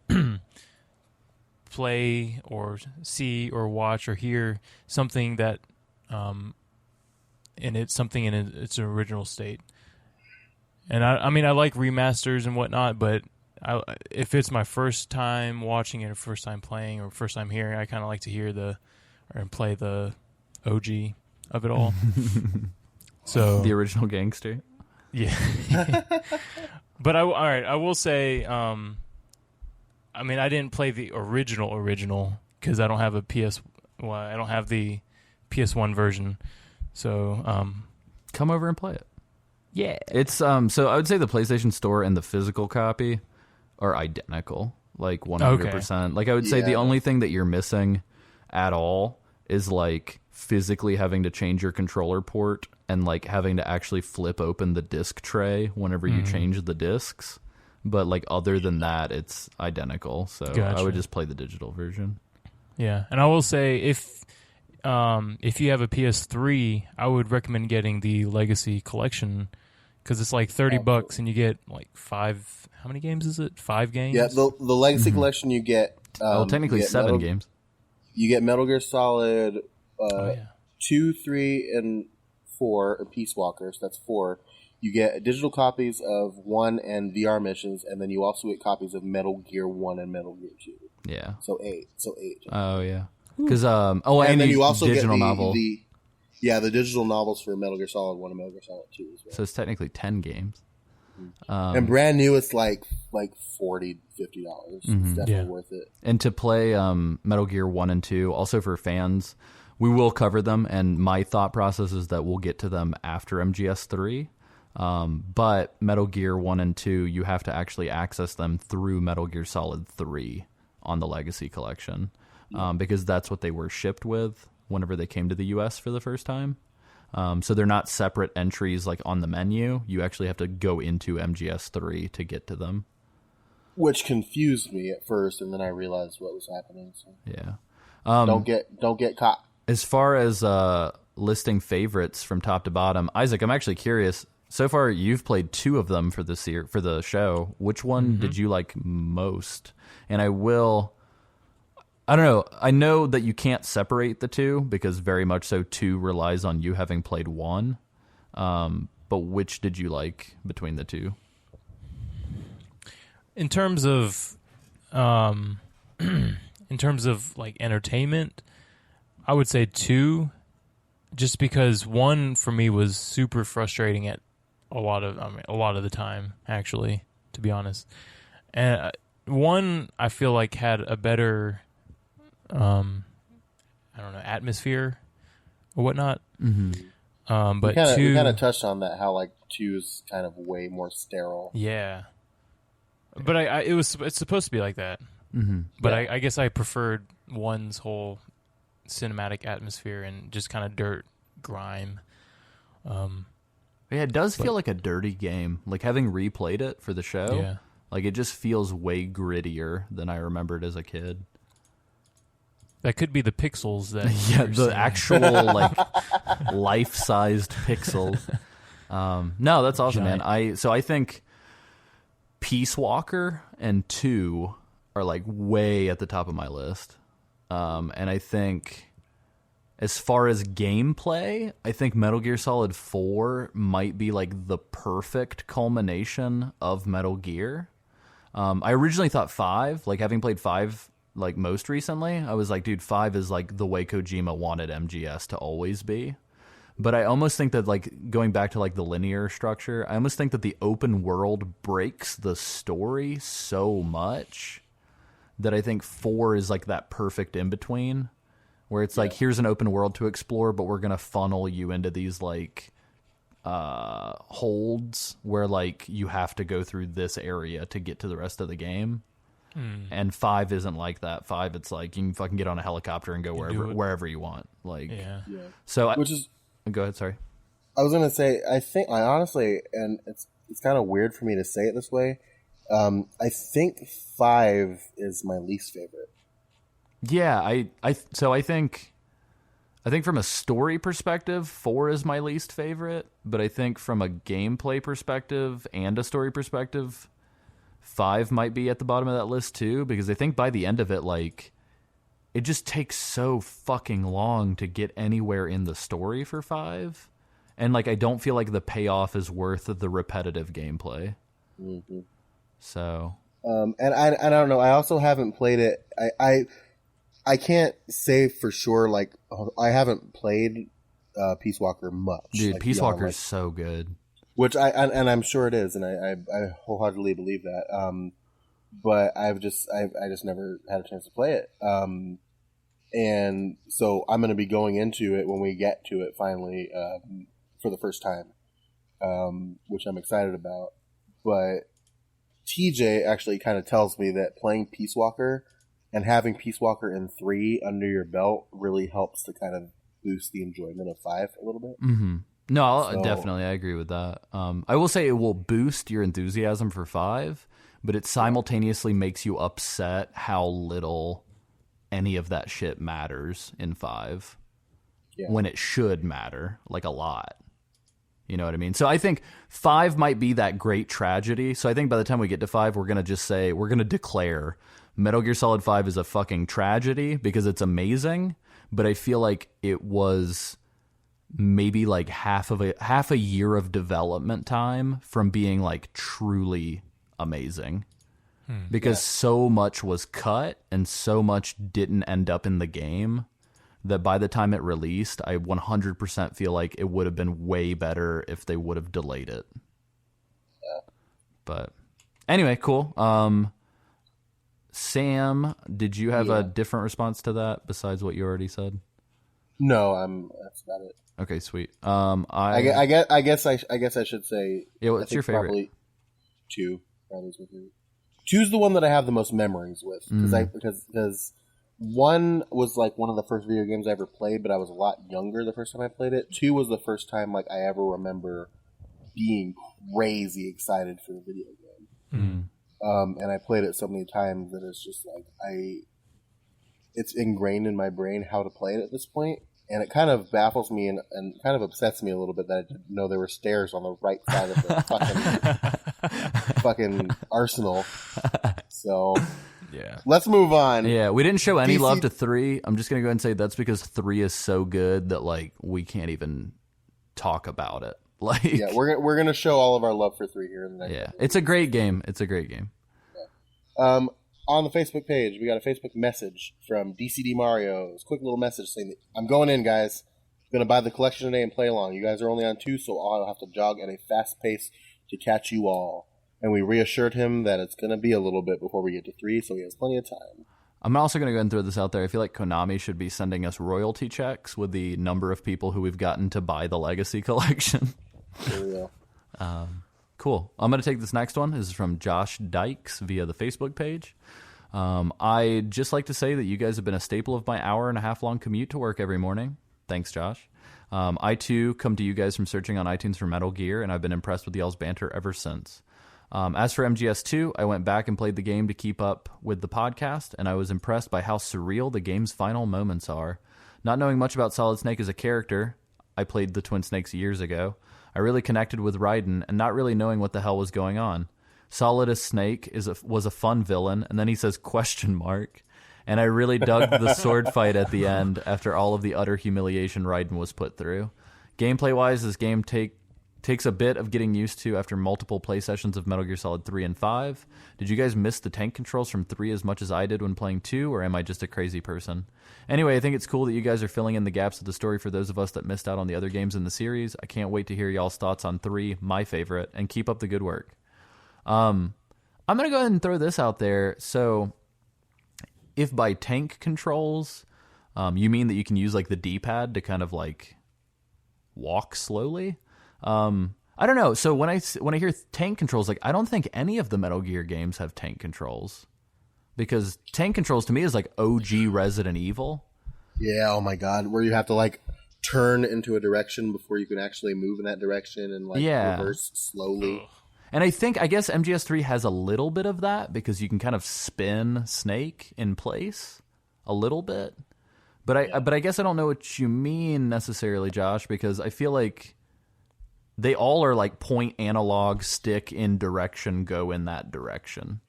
play or see or watch or hear something that, in its original state. And I mean, I like remasters and whatnot, but if it's my first time watching it, or first time playing, or first time hearing, I kind of like to hear and play the OG of it all. So the original gangster. Yeah. But all right, I will say, I mean, I didn't play the original because I don't have I don't have the PS1 version. So come over and play it. Yeah. It's so I would say the PlayStation Store and the physical copy are identical, like 100%. Okay. Like I would say the only thing that you're missing at all is like physically having to change your controller port and like having to actually flip open the disc tray whenever you change the discs. But like other than that, it's identical. So I would just play the digital version. Yeah, and I will say if you have a PS3, I would recommend getting the Legacy Collection because it's like $30 and you get like 5. How many games is it? 5 games. Yeah, the Legacy Collection you get. Technically 7 games. You get Metal Gear Solid 2, 3, and 4, and Peace Walker. So that's 4. You get digital copies of 1 and VR missions, and then you also get copies of Metal Gear 1 and Metal Gear 2. Yeah. So 8. Oh yeah. Because and then you also get the digital novels for Metal Gear Solid 1 and Metal Gear Solid 2 as well. So it's technically 10 games. And brand new, it's like $40, $50. It's definitely worth it. And to play Metal Gear 1 and 2, also for fans, we will cover them, and my thought process is that we'll get to them after MGS3. But Metal Gear 1 and 2, you have to actually access them through Metal Gear Solid 3 on the Legacy Collection, because that's what they were shipped with whenever they came to the US for the first time. So they're not separate entries like on the menu. You actually have to go into MGS3 to get to them. Which confused me at first, and then I realized what was happening. So. Yeah. Don't get caught. As far as listing favorites from top to bottom, Isaac, I'm actually curious. So far, you've played 2 of them for the show. Which one did you like most? And I don't know. I know that you can't separate the 2 because very much so 2 relies on you having played 1. But which did you like between the 2? In terms of like entertainment, I would say 2, just because 1 for me was super frustrating at a lot of the time, actually, to be honest. And 1 I feel like had a better atmosphere or whatnot. Mm-hmm. But we kind of touched on that, how like 2 is kind of way more sterile. Yeah. But it's supposed to be like that. Mm-hmm. But yeah. I guess I preferred 1's whole cinematic atmosphere and just kind of dirt, grime. Yeah, it does feel like a dirty game. Like having replayed it for the show, like it just feels way grittier than I remembered as a kid. That could be the pixels that the actual like life-sized pixels. No, that's awesome, Giant. man. I think Peace Walker and 2 are like way at the top of my list. And I think as far as gameplay, I think Metal Gear Solid 4 might be like the perfect culmination of Metal Gear. I originally thought 5, like having played 5 like most recently, I was like, dude, 5 is like the way Kojima wanted MGS to always be. But I almost think that, like, going back to like the linear structure, I almost think that the open world breaks the story so much that I think 4 is like that perfect in between, where it's like, here's an open world to explore, but we're gonna funnel you into these like holds where like you have to go through this area to get to the rest of the game. And 5 isn't like that. 5, it's like you can fucking get on a helicopter and go wherever you want. Like, so go ahead. Sorry, I was gonna say, I honestly, and it's kind of weird for me to say it this way. I think 5 is my least favorite. Yeah, I think from a story perspective, 4 is my least favorite, but I think from a gameplay perspective and a story perspective, 5 might be at the bottom of that list too, because I think by the end of it, like, it just takes so fucking long to get anywhere in the story for 5. And like, I don't feel like the payoff is worth the repetitive gameplay. Mm-hmm. So, and I don't know. I also haven't played it. I can't say for sure. Like, I haven't played Peace Walker much. Dude, like, Peace Walker is so good. Which I'm sure it is, and I wholeheartedly believe that. But I just never had a chance to play it. And so I'm going to be going into it when we get to it finally for the first time, which I'm excited about. But TJ actually kind of tells me that playing Peace Walker and having Peace Walker in 3 under your belt really helps to kind of boost the enjoyment of 5 a little bit. Mm-hmm. No, definitely, I agree with that. I will say it will boost your enthusiasm for 5, but it simultaneously makes you upset how little any of that shit matters in 5 when it should matter, like, a lot. You know what I mean? So I think 5 might be that great tragedy. So I think by the time we get to 5, we're going to declare Metal Gear Solid 5 is a fucking tragedy because it's amazing, but I feel like it was maybe like half a year of development time from being like truly amazing. Because so much was cut and so much didn't end up in the game that by the time it released, I 100% feel like it would have been way better if they would have delayed it. Yeah. But anyway, cool. Sam, did you have a different response to that besides what you already said? No, that's about it. Okay, sweet. I guess I should say. Yeah, what's your favorite? Probably 2. Probably 2's the one that I have the most memories with because 1 was like one of the first video games I ever played, but I was a lot younger the first time I played it. 2 was the first time like I ever remember being crazy excited for the video game. And I played it so many times that it's just like it's ingrained in my brain how to play it at this point. And it kind of baffles me and kind of upsets me a little bit that I didn't know there were stairs on the right side of the fucking arsenal. So yeah, let's move on. Yeah, we didn't show any love to 3. I'm just gonna go ahead and say that's because 3 is so good that like we can't even talk about it. Like, yeah, we're gonna show all of our love for 3 here in the next. Yeah, it's a great game. It's a great game. Yeah. On the Facebook page, we got a Facebook message from DCD Mario. It's a quick little message saying that I'm going in, guys. I'm going to buy the collection today and play along. You guys are only on 2, so I'll have to jog at a fast pace to catch you all. And we reassured him that it's going to be a little bit before we get to 3, so he has plenty of time. I'm also going to go ahead and throw this out there. I feel like Konami should be sending us royalty checks with the number of people who we've gotten to buy the Legacy collection. There we go. Cool. I'm going to take this next one. This is from Josh Dykes via the Facebook page. I'd just like to say that you guys have been a staple of my hour-and-a-half long commute to work every morning. Thanks, Josh. I, too, come to you guys from searching on iTunes for Metal Gear, and I've been impressed with y'all's banter ever since. As for MGS2, I went back and played the game to keep up with the podcast, and I was impressed by how surreal the game's final moments are. Not knowing much about Solid Snake as a character, I played the Twin Snakes years ago, I really connected with Raiden, and not really knowing what the hell was going on. Solidus Snake was a fun villain, and then he says question mark, and I really dug the sword fight at the end after all of the utter humiliation Raiden was put through. Gameplay-wise, this game takes a bit of getting used to after multiple play sessions of Metal Gear Solid 3 and 5. Did you guys miss the tank controls from 3 as much as I did when playing 2, or am I just a crazy person? Anyway, I think it's cool that you guys are filling in the gaps of the story for those of us that missed out on the other games in the series. I can't wait to hear y'all's thoughts on 3, my favorite, and keep up the good work. I'm going to go ahead and throw this out there. So, if by tank controls, you mean that you can use like the D-pad to kind of like walk slowly, I don't know. So when I hear tank controls, like I don't think any of the Metal Gear games have tank controls, because tank controls to me is like OG Resident Evil. Yeah. Oh my God. Where you have to like turn into a direction before you can actually move in that direction and like reverse slowly. And I guess MGS3 has a little bit of that because you can kind of spin Snake in place a little bit. But I guess I don't know what you mean necessarily, Josh, because I feel like they all are like point analog, stick in direction, go in that direction.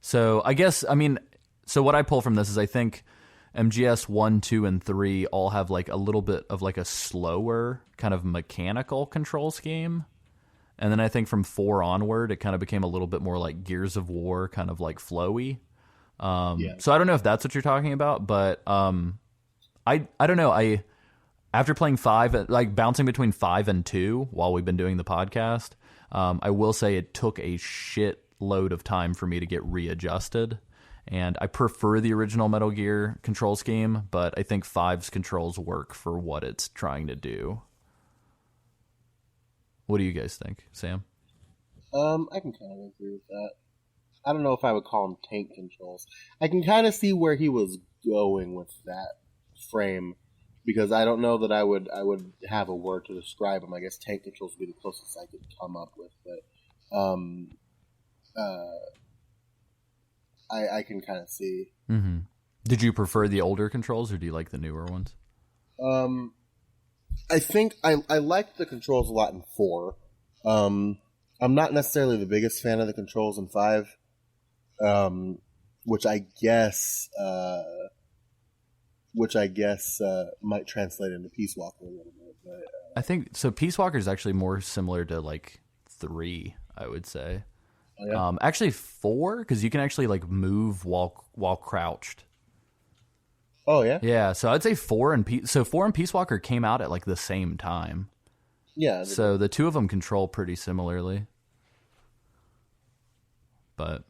So I guess, so what I pull from this is I think MGS 1, 2, and 3 all have like a little bit of like a slower kind of mechanical control scheme. And then I think from 4 onward, it kind of became a little bit more like Gears of War, kind of like flowy. So I don't know if that's what you're talking about, but I don't know. After playing 5, like bouncing between 5 and 2 while we've been doing the podcast, I will say it took a shit load of time for me to get readjusted. And I prefer the original Metal Gear control scheme, but I think 5's controls work for what it's trying to do. What do you guys think, Sam? I can kind of agree with that. I don't know if I would call them tank controls. I can kind of see where he was going with that frame, because I don't know that I would have a word to describe them. I guess tank controls would be the closest I could come up with, but I can kind of see. Mm-hmm. Did you prefer the older controls, or do you like the newer ones? I think I liked the controls a lot in 4. I'm not necessarily the biggest fan of the controls in 5, which I guess which I guess might translate into Peace Walker a little bit. But, I think so. Peace Walker is actually more similar to like 3, I would say. oh, yeah? Actually 4, because you can actually like move while crouched. Oh, yeah? Yeah, so I'd say 4 and 4 and Peace Walker came out at like the same time. Yeah. So the two of them control pretty similarly. But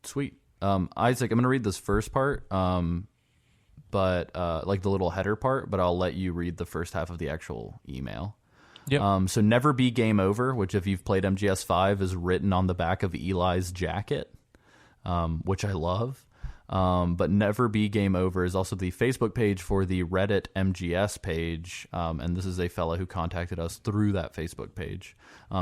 sweet. Isaac, I'm gonna read this first part. But like the little header part, but I'll let you read the first half of the actual email. Yep. So never be game over, which if you've played MGS5 is written on the back of Eli's jacket, which I love. But never be game over is also the Facebook page for the Reddit MGS page. And this is a fellow who contacted us through that Facebook page.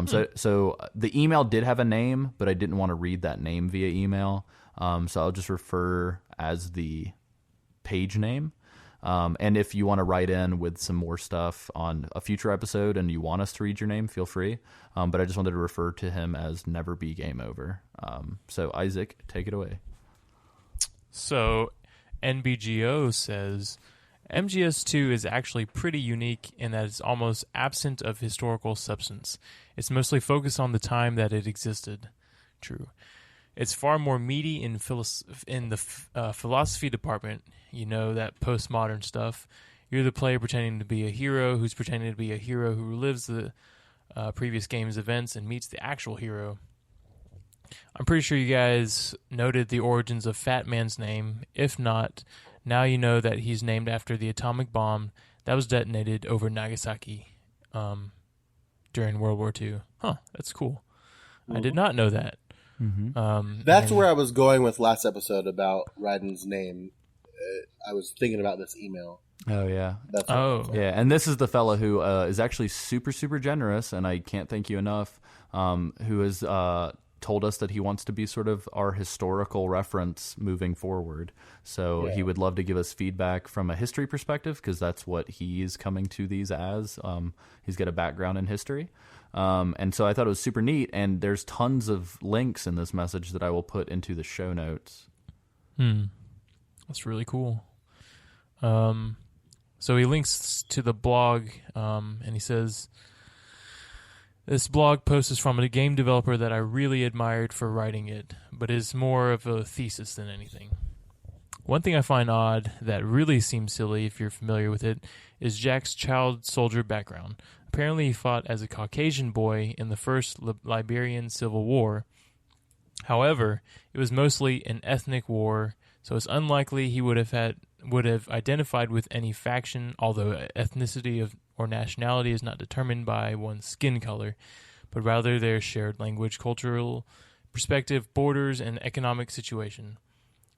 So the email did have a name, but I didn't want to read that name via email. So I'll just refer as the page name. And if you want to write in with some more stuff on a future episode and you want us to read your name, feel free. But I just wanted to refer to him as Never Be Game Over. So Isaac, take it away. So NBGO says MGS2 is actually pretty unique in that it's almost absent of historical substance. It's mostly focused on the time that it existed. True. It's far more meaty in the philosophy department. You know, that postmodern stuff. You're the player pretending to be a hero who's pretending to be a hero who relives the previous game's events and meets the actual hero. I'm pretty sure you guys noted the origins of Fat Man's name. If not, now you know that he's named after the atomic bomb that was detonated over Nagasaki during World War II. Huh, that's cool. I did not know that. That's where I was going with last episode about Raiden's name. I was thinking about this email. Oh, yeah. That's Yeah, and this is the fella who is actually super, super generous, and I can't thank you enough, who has told us that he wants to be sort of our historical reference moving forward. So he would love to give us feedback from a history perspective, because that's what he's coming to these as. He's got a background in history. And so I thought it was super neat, and there's tons of links in this message that I will put into the show notes. That's really cool. So he links to the blog, and he says, this blog post is from a game developer that I really admired for writing it, but is more of a thesis than anything. One thing I find odd that really seems silly if you're familiar with it is Jack's child soldier background. Apparently he fought as a Caucasian boy in the first Liberian Civil War. However, it was mostly an ethnic war, so it's unlikely he would have identified with any faction, although ethnicity or nationality is not determined by one's skin color, but rather their shared language, cultural perspective, borders, and economic situation.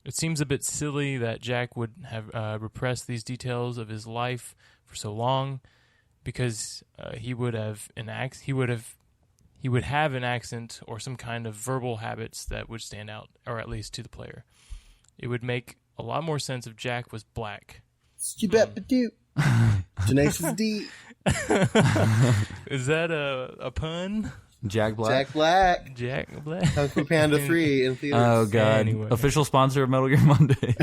It seems a bit silly that Jack would have repressed these details of his life for so long, because he would have an accent or some kind of verbal habits that would stand out, or at least to the player. It would make a lot more sense if Jack was black. Tenacious D. Is that a pun? Jack Black? Jack Black. Jack Black. Kung Fu Panda 3 in theaters. Oh, God. Anyway. Official sponsor of Metal Gear Monday.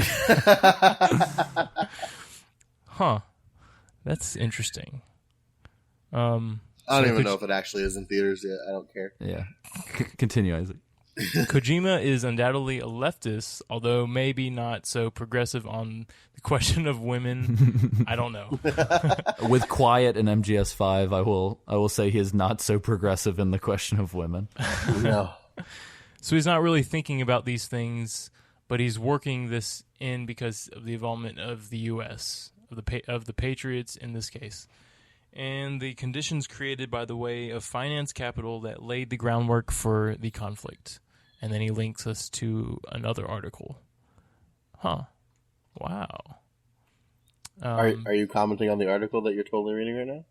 Huh. That's interesting. I don't even know if it actually is in theaters yet. I don't care. Yeah. Continue, Isaac. Kojima is undoubtedly a leftist, although maybe not so progressive on the question of women. I don't know. With Quiet and MGS5, I will say he is not so progressive in the question of women. No. So he's not really thinking about these things, but he's working this in because of the involvement of the U.S., of the Patriots in this case, and the conditions created by the way of finance capital that laid the groundwork for the conflict. And then he links us to another article. Huh. Wow. Are you commenting on the article that you're totally reading right now?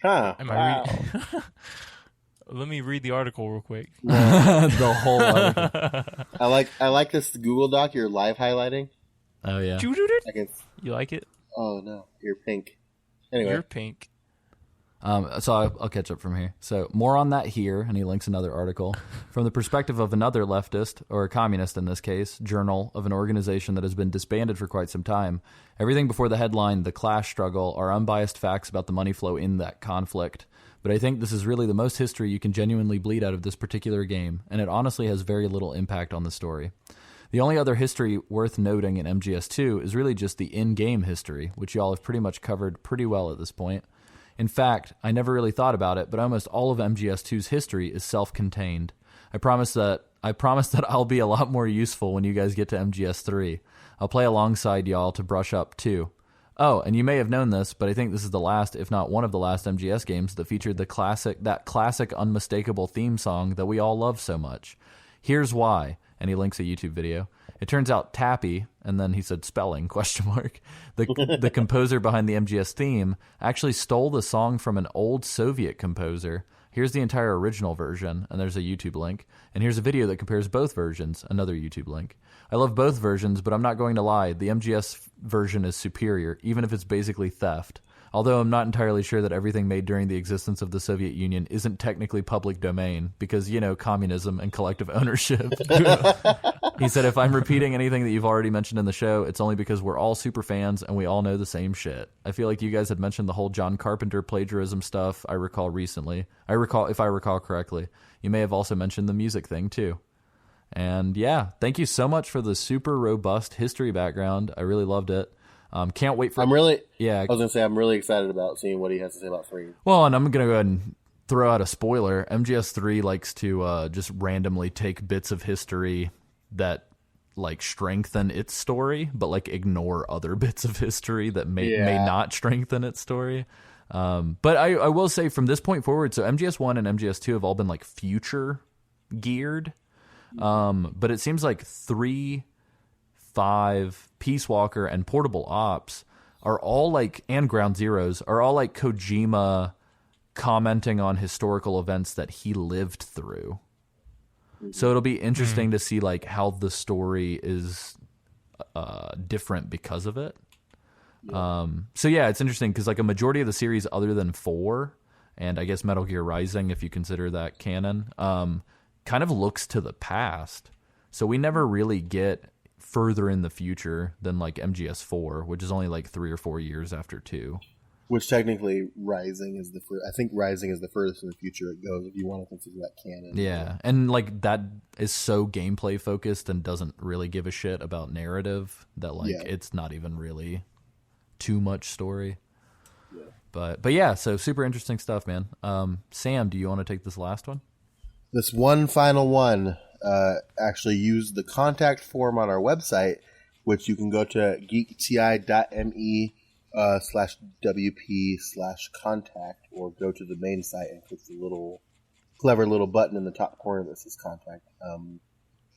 Huh. Am I reading? Let me read the article real quick. The whole article. I like this Google Doc you're live highlighting. Oh, yeah. You like it? Oh, no. You're pink. Anyway. You're pink. So I'll catch up from here. So more on that here, and he links another article. From the perspective of another leftist, or a communist in this case, journal of an organization that has been disbanded for quite some time, everything before the headline, The Clash Struggle, are unbiased facts about the money flow in that conflict. But I think this is really the most history you can genuinely bleed out of this particular game, and it honestly has very little impact on the story. The only other history worth noting in MGS2 is really just the in-game history, which y'all have pretty much covered pretty well at this point. In fact, I never really thought about it, but almost all of MGS2's history is self-contained. I promise that I'll be a lot more useful when you guys get to MGS3. I'll play alongside y'all to brush up too. Oh, and you may have known this, but I think this is the last, if not one of the last MGS games that featured that classic unmistakable theme song that we all love so much. Here's why, and he links a YouTube video. It turns out Tappy, and then he said spelling, ? The composer behind the MGS theme actually stole the song from an old Soviet composer. Here's the entire original version, and there's a YouTube link. And here's a video that compares both versions, another YouTube link. I love both versions, but I'm not going to lie. The MGS version is superior, even if it's basically theft. Although I'm not entirely sure that everything made during the existence of the Soviet Union isn't technically public domain, because, communism and collective ownership. He said, if I'm repeating anything that you've already mentioned in the show, it's only because we're all super fans and we all know the same shit. I feel like you guys had mentioned the whole John Carpenter plagiarism stuff I recall recently. If I recall correctly. You may have also mentioned the music thing, too. And yeah, thank you so much for the super robust history background. I really loved it. Can't wait for... I was going to say, I'm really excited about seeing what he has to say about 3. Well, and I'm going to go ahead and throw out a spoiler. MGS3 likes to just randomly take bits of history that strengthen its story, but ignore other bits of history that may not strengthen its story. But I will say from this point forward, so MGS1 and MGS2 have all been future geared. But it seems like 3, 5, Peace Walker, and Portable Ops are all and Ground Zeroes are all Kojima commenting on historical events that he lived through. So it'll be interesting to see how the story is different because of it. So yeah, it's interesting because a majority of the series other than 4, and I guess Metal Gear Rising, if you consider that canon, kind of looks to the past. So we never really get further in the future than MGS4, which is only 3 or 4 years after 2. Which technically Rising is the first. I think Rising is the furthest in the future it goes if you want to consider that canon. Yeah, and that is so gameplay focused and doesn't really give a shit about narrative that it's not even really too much story. Yeah. But yeah, so super interesting stuff, man. Sam, do you want to take this last one? This one final one actually used the contact form on our website, which you can go to geekti.me/WP/contact, or go to the main site and click the little clever little button in the top corner that says contact.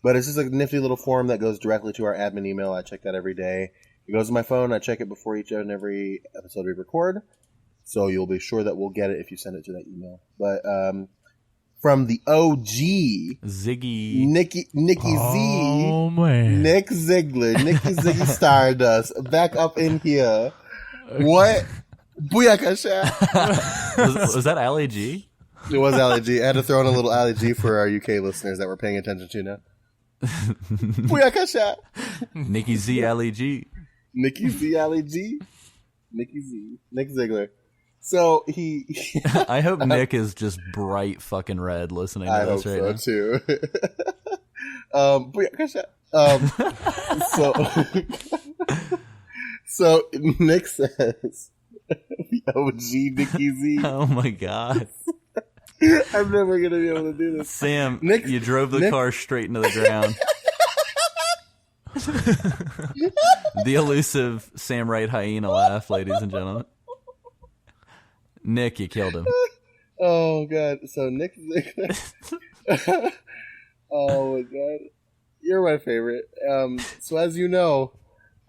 But it's just a nifty little form that goes directly to our admin email. I check that every day. It goes to my phone. I check it before each and every episode we record. So you'll be sure that we'll get it if you send it to that email. But from the OG Ziggy Nicky Oh, Z, man. Nick Ziegler, Nicky Ziggy Stardust, back up in here. What? Booyakasha. was that Ali G? It was Ali G. I had to throw in a little Ali G for our UK listeners that were paying attention to now. Booyakasha. Nicky Z Ali G. Nicky Z Ali G. Nicky Z. Nick Ziegler. So he I hope Nick is just bright fucking red listening to this right now. I hope so too. So Nick says the OG Nicky Z. Oh my god. I'm never gonna be able to do this. Sam, you drove the car straight into the ground. The elusive Sam Wright hyena laugh, ladies and gentlemen. Nick, you killed him. Oh god. So Nick Ziegler. Oh my god. You're my favorite. So as you know,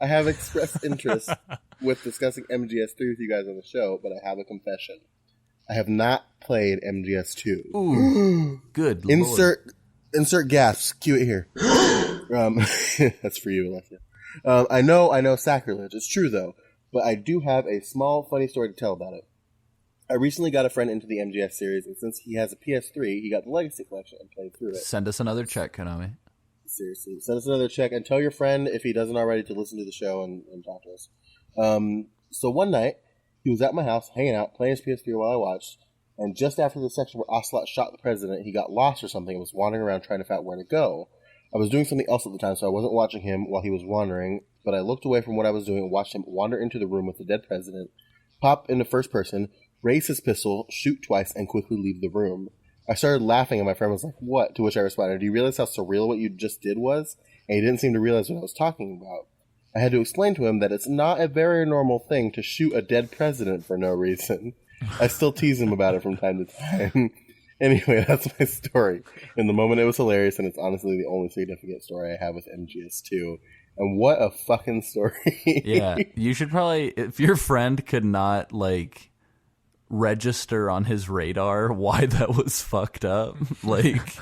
I have expressed interest with discussing MGS3 with you guys on the show, but I have a confession. I have not played MGS2. Ooh, good Lord. Insert gasps. Cue it here. That's for you, Alexia. I know sacrilege. It's true though, but I do have a small funny story to tell about it. I recently got a friend into the MGS series, and since he has a PS3, he got the Legacy Collection and played through it. Send us another check, Konami. Seriously. Send us another check and tell your friend, if he doesn't already, to listen to the show and talk to us. So one night, he was at my house, hanging out, playing his PS3 while I watched, and just after the section where Ocelot shot the president, he got lost or something and was wandering around trying to find out where to go. I was doing something else at the time, so I wasn't watching him while he was wandering, but I looked away from what I was doing and watched him wander into the room with the dead president, pop into first person, raise his pistol, shoot twice, and quickly leave the room. I started laughing, and my friend was like, "What?" To which I responded, "Do you realize how surreal what you just did was?" And he didn't seem to realize what I was talking about. I had to explain to him that it's not a very normal thing to shoot a dead president for no reason. I still tease him about it from time to time. Anyway, that's my story. In the moment, it was hilarious, and it's honestly the only significant story I have with MGS2. And what a fucking story. Yeah, you should probably, if your friend could not, like, register on his radar why that was fucked up, like...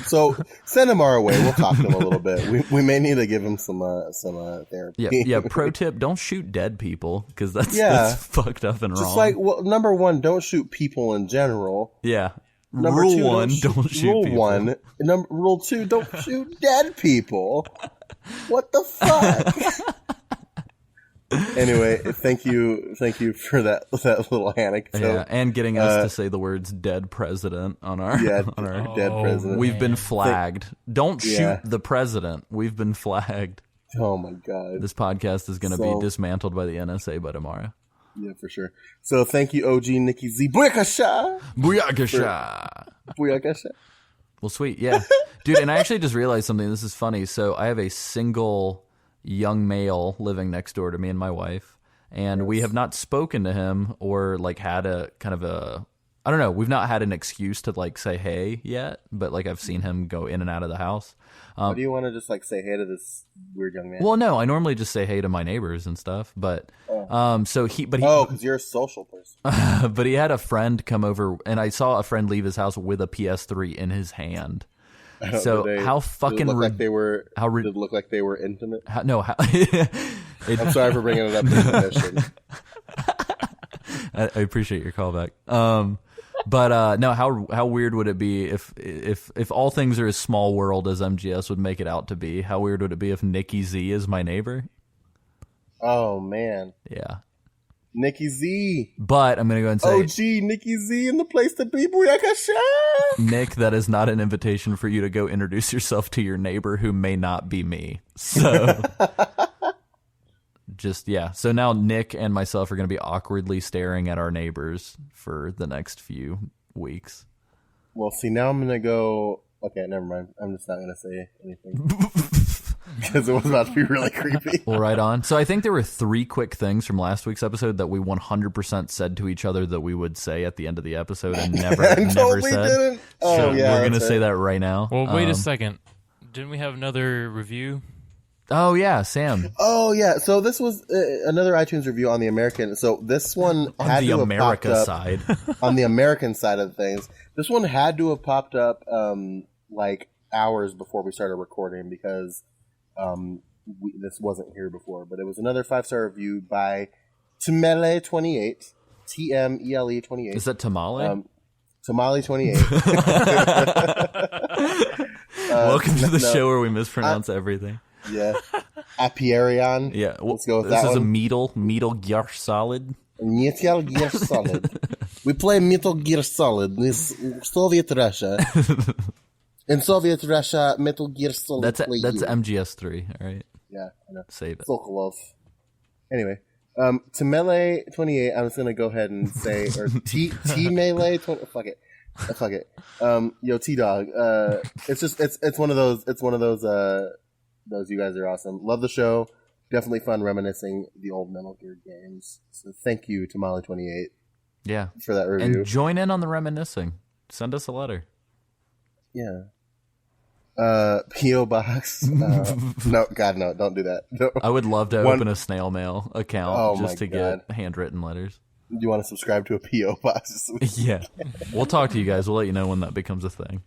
So, send him our way. We'll talk to him a little bit. We may need to give him some therapy. Yeah, pro tip, don't shoot dead people, because that's fucked up and wrong. Just like, well, number one, don't shoot people in general. Yeah. Number rule two, one, don't shoot rule people. One. Rule two, don't shoot dead people. What the fuck? Anyway, thank you for that little anecdote. Yeah, and getting us to say the words "dead president" on our dead president. We've been flagged. Don't shoot the president. We've been flagged. Oh my god! This podcast is going to be dismantled by the NSA by tomorrow. Yeah, for sure. So thank you, OG Nikki Z. Booyakasha! Booyakasha! Booyakasha! Well, sweet, yeah. Dude, and I actually just realized something. This is funny. So I have a single young male living next door to me and my wife, and we have not spoken to him or, like, had a kind of a... I don't know. We've not had an excuse to, like, say hey yet, but, like, I've seen him go in and out of the house. Why do you want to just, like, say hey to this weird young man? Well, no, I normally just say hey to my neighbors and stuff, but because you're a social person. But he had a friend come over, and I saw a friend leave his house with a PS3 in his hand. So how fucking did it look like they were intimate? I'm sorry for bringing it up. I appreciate your callback. But no, how weird would it be if all things are as small world as MGS would make it out to be? How weird would it be if Nikki Z is my neighbor? Oh man, yeah, Nikki Z. But I'm gonna go and say, OG Nikki Z in the place to be. Booyakasha! Nick, that is not an invitation for you to go introduce yourself to your neighbor who may not be me. So. So now Nick and myself are going to be awkwardly staring at our neighbors for the next few weeks. Well, see, now I'm going to go... Okay, never mind. I'm just not going to say anything. Because it was about to be really creepy. Well, right on. So I think there were 3 quick things from last week's episode that we 100% said to each other that we would say at the end of the episode and never totally said. Didn't. Oh, so yeah, we're going to say that right now. Well, wait a second. Didn't we have another review? Oh, yeah, Sam. Oh, yeah. So this was another iTunes review on the American. So this one had to have popped up side. On the American side of things. This one had to have popped up like hours before we started recording because this wasn't here before. But it was another 5-star review by Tamele28. Tmele 28. Is that Tamale? Tamale 28. Welcome to the show where we mispronounce everything. Yeah. Apiarion. Yeah. Well, let's go with this that is one. a Metal Gear Solid. Metal Gear Solid. We play Metal Gear Solid. This Soviet Russia. In Soviet Russia, Metal Gear Solid. That's MGS3, all right? Yeah, I know. Save it. Sokolov. Anyway. Tamele 28, I'm just gonna go ahead and say, or T-Melee 20, fuck it. Yo, T-Dog, it's one of those you guys are awesome. Love the show. Definitely fun reminiscing the old Metal Gear games. So thank you, Tamale28. Yeah. For that review. And join in on the reminiscing. Send us a letter. Yeah. P.O. Box. No, God, no, don't do that. No. I would love to open a snail mail account just to get handwritten letters. Do you want to subscribe to a P.O. Box? Yeah. We'll talk to you guys. We'll let you know when that becomes a thing.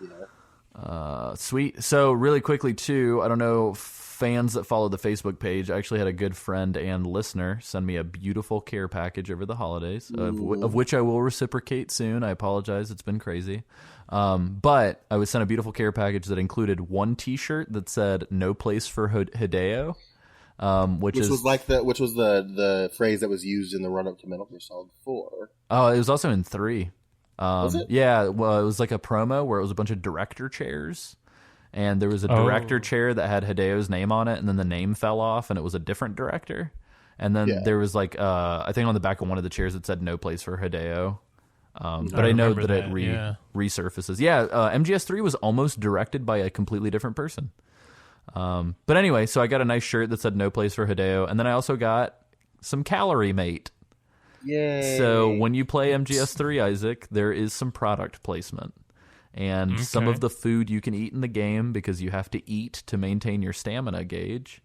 Yeah. Sweet. So really quickly too, I don't know, fans that follow the Facebook page, I actually had a good friend and listener send me a beautiful care package over the holidays, of which I will reciprocate soon. I apologize. It's been crazy. But I was sent a beautiful care package that included one T-shirt that said "No place for Hideo," which was the phrase that was used in the run-up to Metal Gear Solid 4. Oh, it was also in 3. Was it? Yeah, well, it was like a promo where it was a bunch of director chairs. And there was a director chair that had Hideo's name on it, and then the name fell off, and it was a different director. And then there was like, I think on the back of one of the chairs it said "No place for Hideo." But I know that it resurfaces. Yeah, MGS3 was almost directed by a completely different person. But anyway, so I got a nice shirt that said "No place for Hideo," and then I also got some Calorie Mate. Yay! So when you play MGS3, Isaac, there is some product placement. And some of the food you can eat in the game, because you have to eat to maintain your stamina gauge,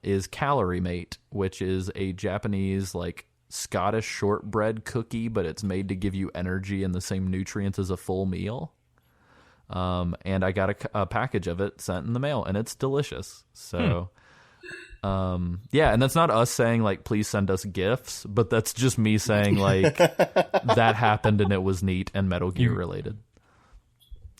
is Calorie Mate, which is a Japanese, like, Scottish shortbread cookie, but it's made to give you energy and the same nutrients as a full meal. And I got a package of it sent in the mail, and it's delicious. So, yeah, and that's not us saying, like, please send us gifts, but that's just me saying, like, that happened and it was neat and Metal Gear related.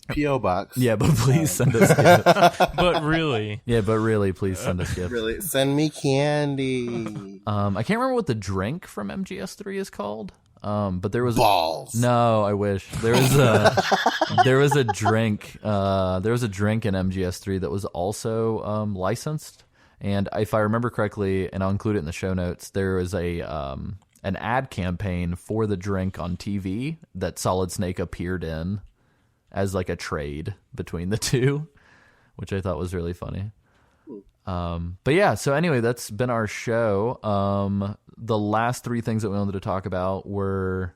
P.O. Box. Yeah, but please send us gifts. But really. Yeah, but really, please send us gifts. Really, send me candy. I can't remember what the drink from MGS3 is called. But there was balls. No, I wish there was a drink. There was a drink in MGS3 that was also licensed. And if I remember correctly, and I'll include it in the show notes, there was an ad campaign for the drink on TV that Solid Snake appeared in as like a trade between the two, which I thought was really funny. But yeah, so anyway, that's been our show. The last 3 things that we wanted to talk about were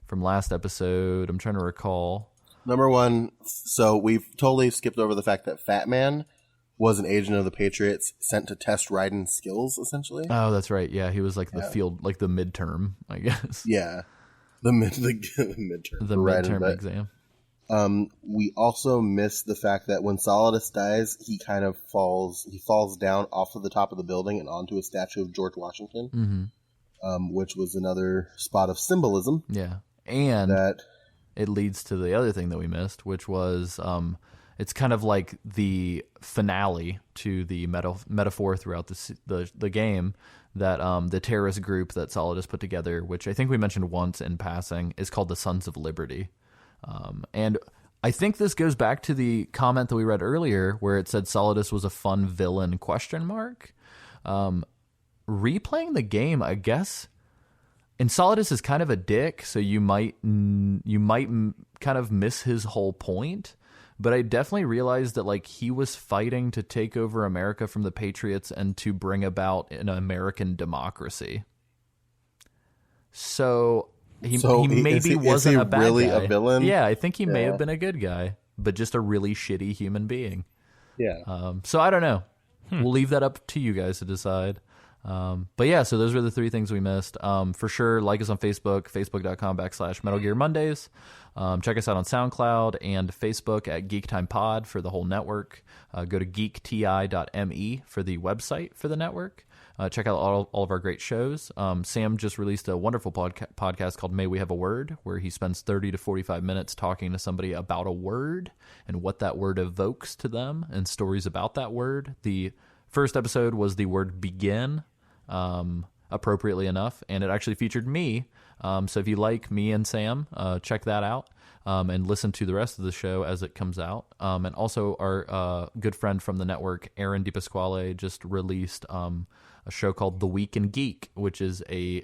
from last episode. I'm trying to recall. Number 1, so we've totally skipped over the fact that Fat Man was an agent of the Patriots sent to test Raiden's skills, essentially. Oh, that's right. Yeah, he was like the field, like the midterm, I guess. Yeah, the midterm. The midterm exam. We also missed the fact that when Solidus dies, he kind of falls down off of the top of the building and onto a statue of George Washington, which was another spot of symbolism. Yeah, and that it leads to the other thing that we missed, which was it's kind of like the finale to the metaphor throughout the game that the terrorist group that Solidus put together, which I think we mentioned once in passing, is called the Sons of Liberty. And I think this goes back to the comment that we read earlier where it said Solidus was a fun villain ? Replaying the game, I guess, and Solidus is kind of a dick, so you might kind of miss his whole point. But I definitely realized that like he was fighting to take over America from the Patriots and to bring about an American democracy. So he maybe wasn't a bad really guy. A villain? Yeah, I think he may have been a good guy, but just a really shitty human being. Yeah. So I don't know. We'll leave that up to you guys to decide. But yeah, so those were the 3 things we missed. For sure, like us on Facebook, facebook.com/Metal Gear Mondays. Check us out on SoundCloud and Facebook at Geek Time Pod for the whole network. Go to geekti.me for the website for the network. Check out all of our great shows. Sam just released a wonderful podcast called May We Have a Word, where he spends 30 to 45 minutes talking to somebody about a word and what that word evokes to them and stories about that word. The first episode was the word begin, appropriately enough, and it actually featured me. So if you like me and Sam, check that out. And listen to the rest of the show as it comes out. And also our good friend from the network, Aaron DiPasquale, just released a show called The Week in Geek, which is a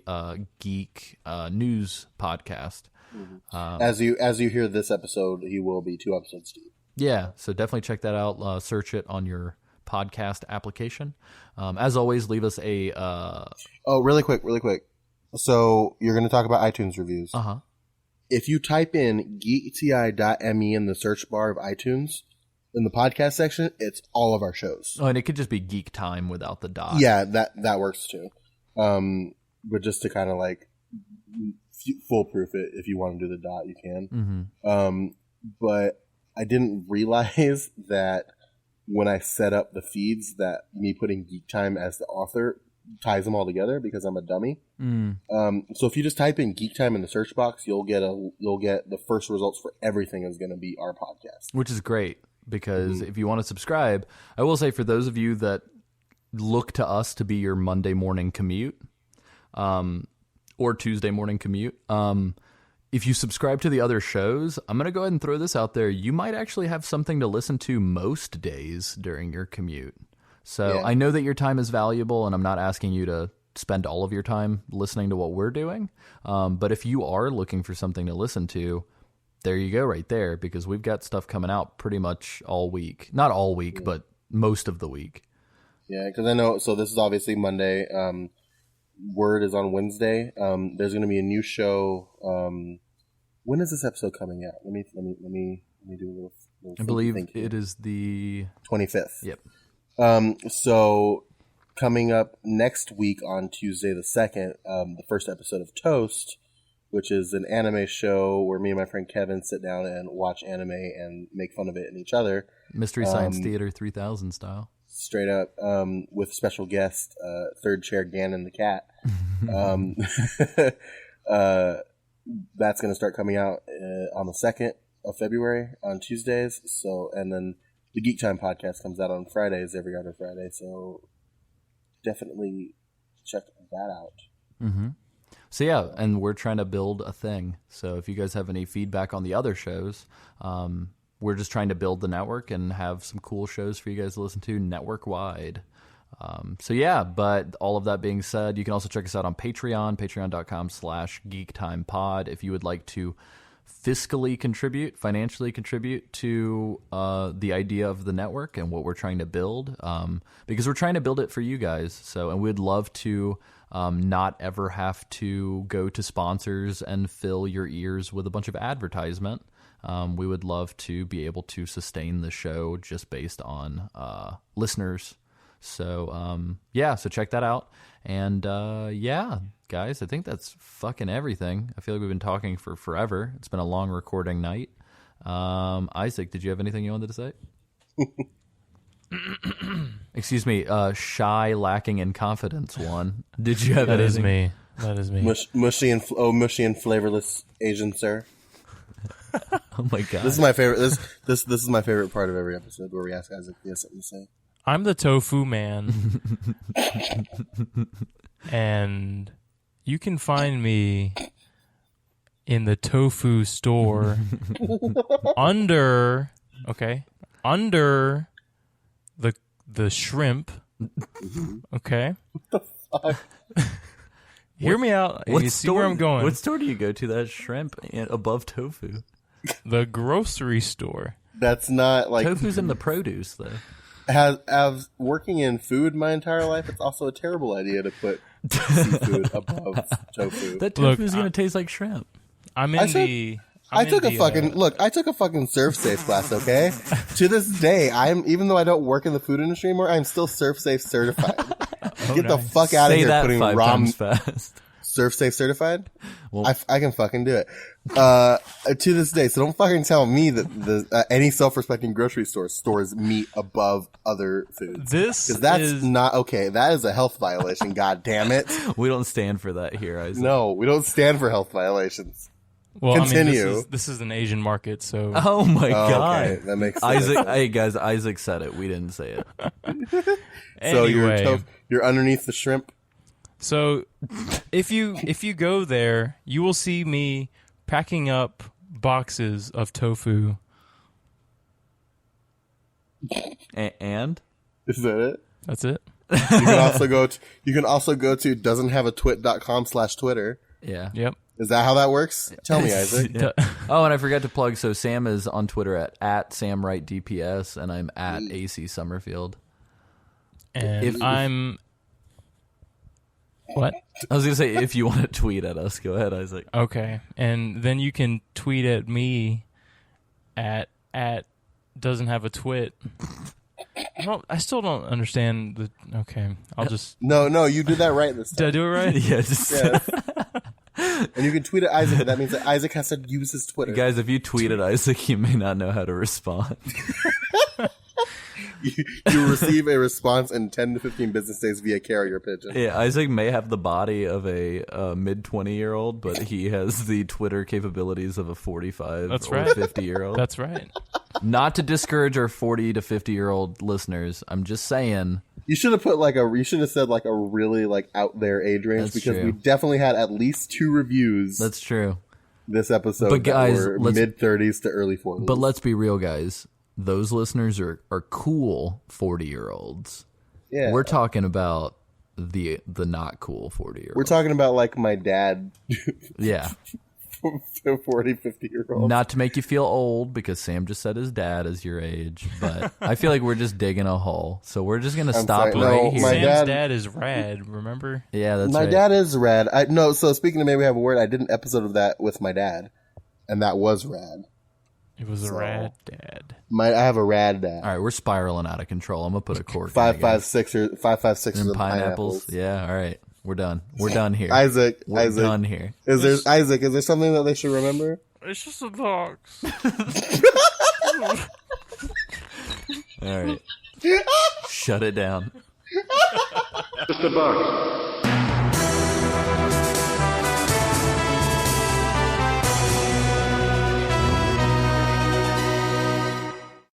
geek news podcast. As you hear this episode, he will be 2 episodes deep. Yeah, so definitely check that out. Search it on your podcast application. As always, leave us a... really quick. So you're going to talk about iTunes reviews. Uh-huh. If you type in geekti.me in the search bar of iTunes, in the podcast section, it's all of our shows. Oh, and it could just be Geek Time without the dot. Yeah, that works too. But just to kind of like foolproof it, if you want to do the dot, you can. Mm-hmm. But I didn't realize that when I set up the feeds that me putting Geek Time as the author ties them all together because I'm a dummy. So if you just type in Geek Time in the search box, you'll get the first results for everything is going to be our podcast, which is great because if you want to subscribe, I will say for those of you that look to us to be your Monday morning commute, or Tuesday morning commute, if you subscribe to the other shows, I'm going to go ahead and throw this out there. You might actually have something to listen to most days during your commute. So I know that your time is valuable, and I'm not asking you to spend all of your time listening to what we're doing. But if you are looking for something to listen to, there you go right there, because we've got stuff coming out pretty much all week. Not all week, but most of the week. Yeah, because I know, so this is obviously Monday. Word is on Wednesday. There's going to be a new show. When is this episode coming out? Let me do a little I believe it is the 25th. Yep. So coming up next week on Tuesday the 2nd, the first episode of Toast, which is an anime show where me and my friend Kevin sit down and watch anime and make fun of it and each other. Mystery Science Theater 3000 style. Straight up, with special guest, third chair Gannon the cat. That's going to start coming out on the 2nd of February on Tuesdays. So, and then the Geek Time podcast comes out on Fridays, every other Friday. So definitely check that out. Mm-hmm. So yeah, and we're trying to build a thing. So if you guys have any feedback on the other shows, we're just trying to build the network and have some cool shows for you guys to listen to network wide. So yeah, but all of that being said, you can also check us out on Patreon, patreon.com/geektimepod. If you would like to financially contribute to the idea of the network and what we're trying to build, because we're trying to build it for you guys. So, and we'd love to not ever have to go to sponsors and fill your ears with a bunch of advertisement. We would love to be able to sustain the show just based on listeners. So, so check that out. And, guys, I think that's fucking everything. I feel like we've been talking for forever. It's been a long recording night. Isaac, did you have anything you wanted to say? Excuse me, shy, lacking in confidence one. Did you have anything? That is me. Mushy and flavorless Asian sir. Oh my god. This is my favorite. This is my favorite part of every episode where we ask Isaac if he has something to say. I'm the tofu man. And you can find me in the tofu store under the shrimp. Okay. Hear me out. You see where I'm going. What store do you go to that shrimp above tofu? The grocery store. That's not like tofu's in the produce though. As working in food my entire life, it's also a terrible idea to put seafood above tofu. That tofu's going to taste like shrimp. I took a fucking surf safe class, okay? To this day, even though I don't work in the food industry anymore, I'm still surf safe certified. Get the fuck out of here putting ramen fast. Surf safe certified? Well, I can fucking do it. To this day, so don't fucking tell me that any self-respecting grocery store stores meat above other foods. Because that's not okay. That is a health violation, god damn it. We don't stand for that here, Isaac. No, we don't stand for health vielations. Well, continue. I mean, this is an Asian market, so. Oh my god, okay. That makes sense. Isaac, hey guys, Isaac said it. We didn't say it. So anyway, you're underneath the shrimp. So, if you go there, you will see me packing up boxes of tofu. And is that it? That's it. You can also go to doesn'thaveatwit.com/Twitter. Yeah. Yep. Is that how that works? Tell me, Isaac. Yeah. Oh, and I forgot to plug. So Sam is on Twitter at SamWrightDPS, and I'm at AC Summerfield. And I'm. What? I was going to say, if you want to tweet at us, go ahead, Isaac. Okay. And then you can tweet at me at doesn't have a twit. I still don't understand okay. I'll just. No, you did that right this time. Did I do it right? Yeah, just. And you can tweet at Isaac, but that means that Isaac has to use his Twitter. Guys, if you tweet at Isaac, you may not know how to respond. You receive a response in 10 to 15 business days via carrier pigeon. Yeah, Isaac may have the body of a mid-20-year-old, but he has the Twitter capabilities of a 45 That's or right. 50-year-old. That's right. Not to discourage our 40 to 50-year-old listeners. I'm just saying. You should have put you should have said like a really like out there age range, That's because true. we definitely had at least 2 reviews That's true. this episode But guys, that were mid 30s to early 40s. But let's be real, guys. Those listeners are cool 40-year-olds. yeah. We're talking about the not cool 40-year-olds. We're talking about like my dad, Yeah. 40, 50-year-old. Not to make you feel old, because Sam just said his dad is your age, but I feel like we're just digging a hole. So we're just going to stop sorry. right No, here. my Sam's dad- dad is rad, remember? Yeah, that's My right. dad is rad. So speaking of maybe we have a word, I did an episode of that with my dad, and that was rad. It was a So- rad dad. I have a rad dad. All right, we're spiraling out of control. I'm going to put a cork in, I guess. 5.56 And and pineapples. Yeah, all right. We're done. We're done here. Isaac, We're done here. Is there something that they should remember? It's just a box. All right. Shut it down. Just a box.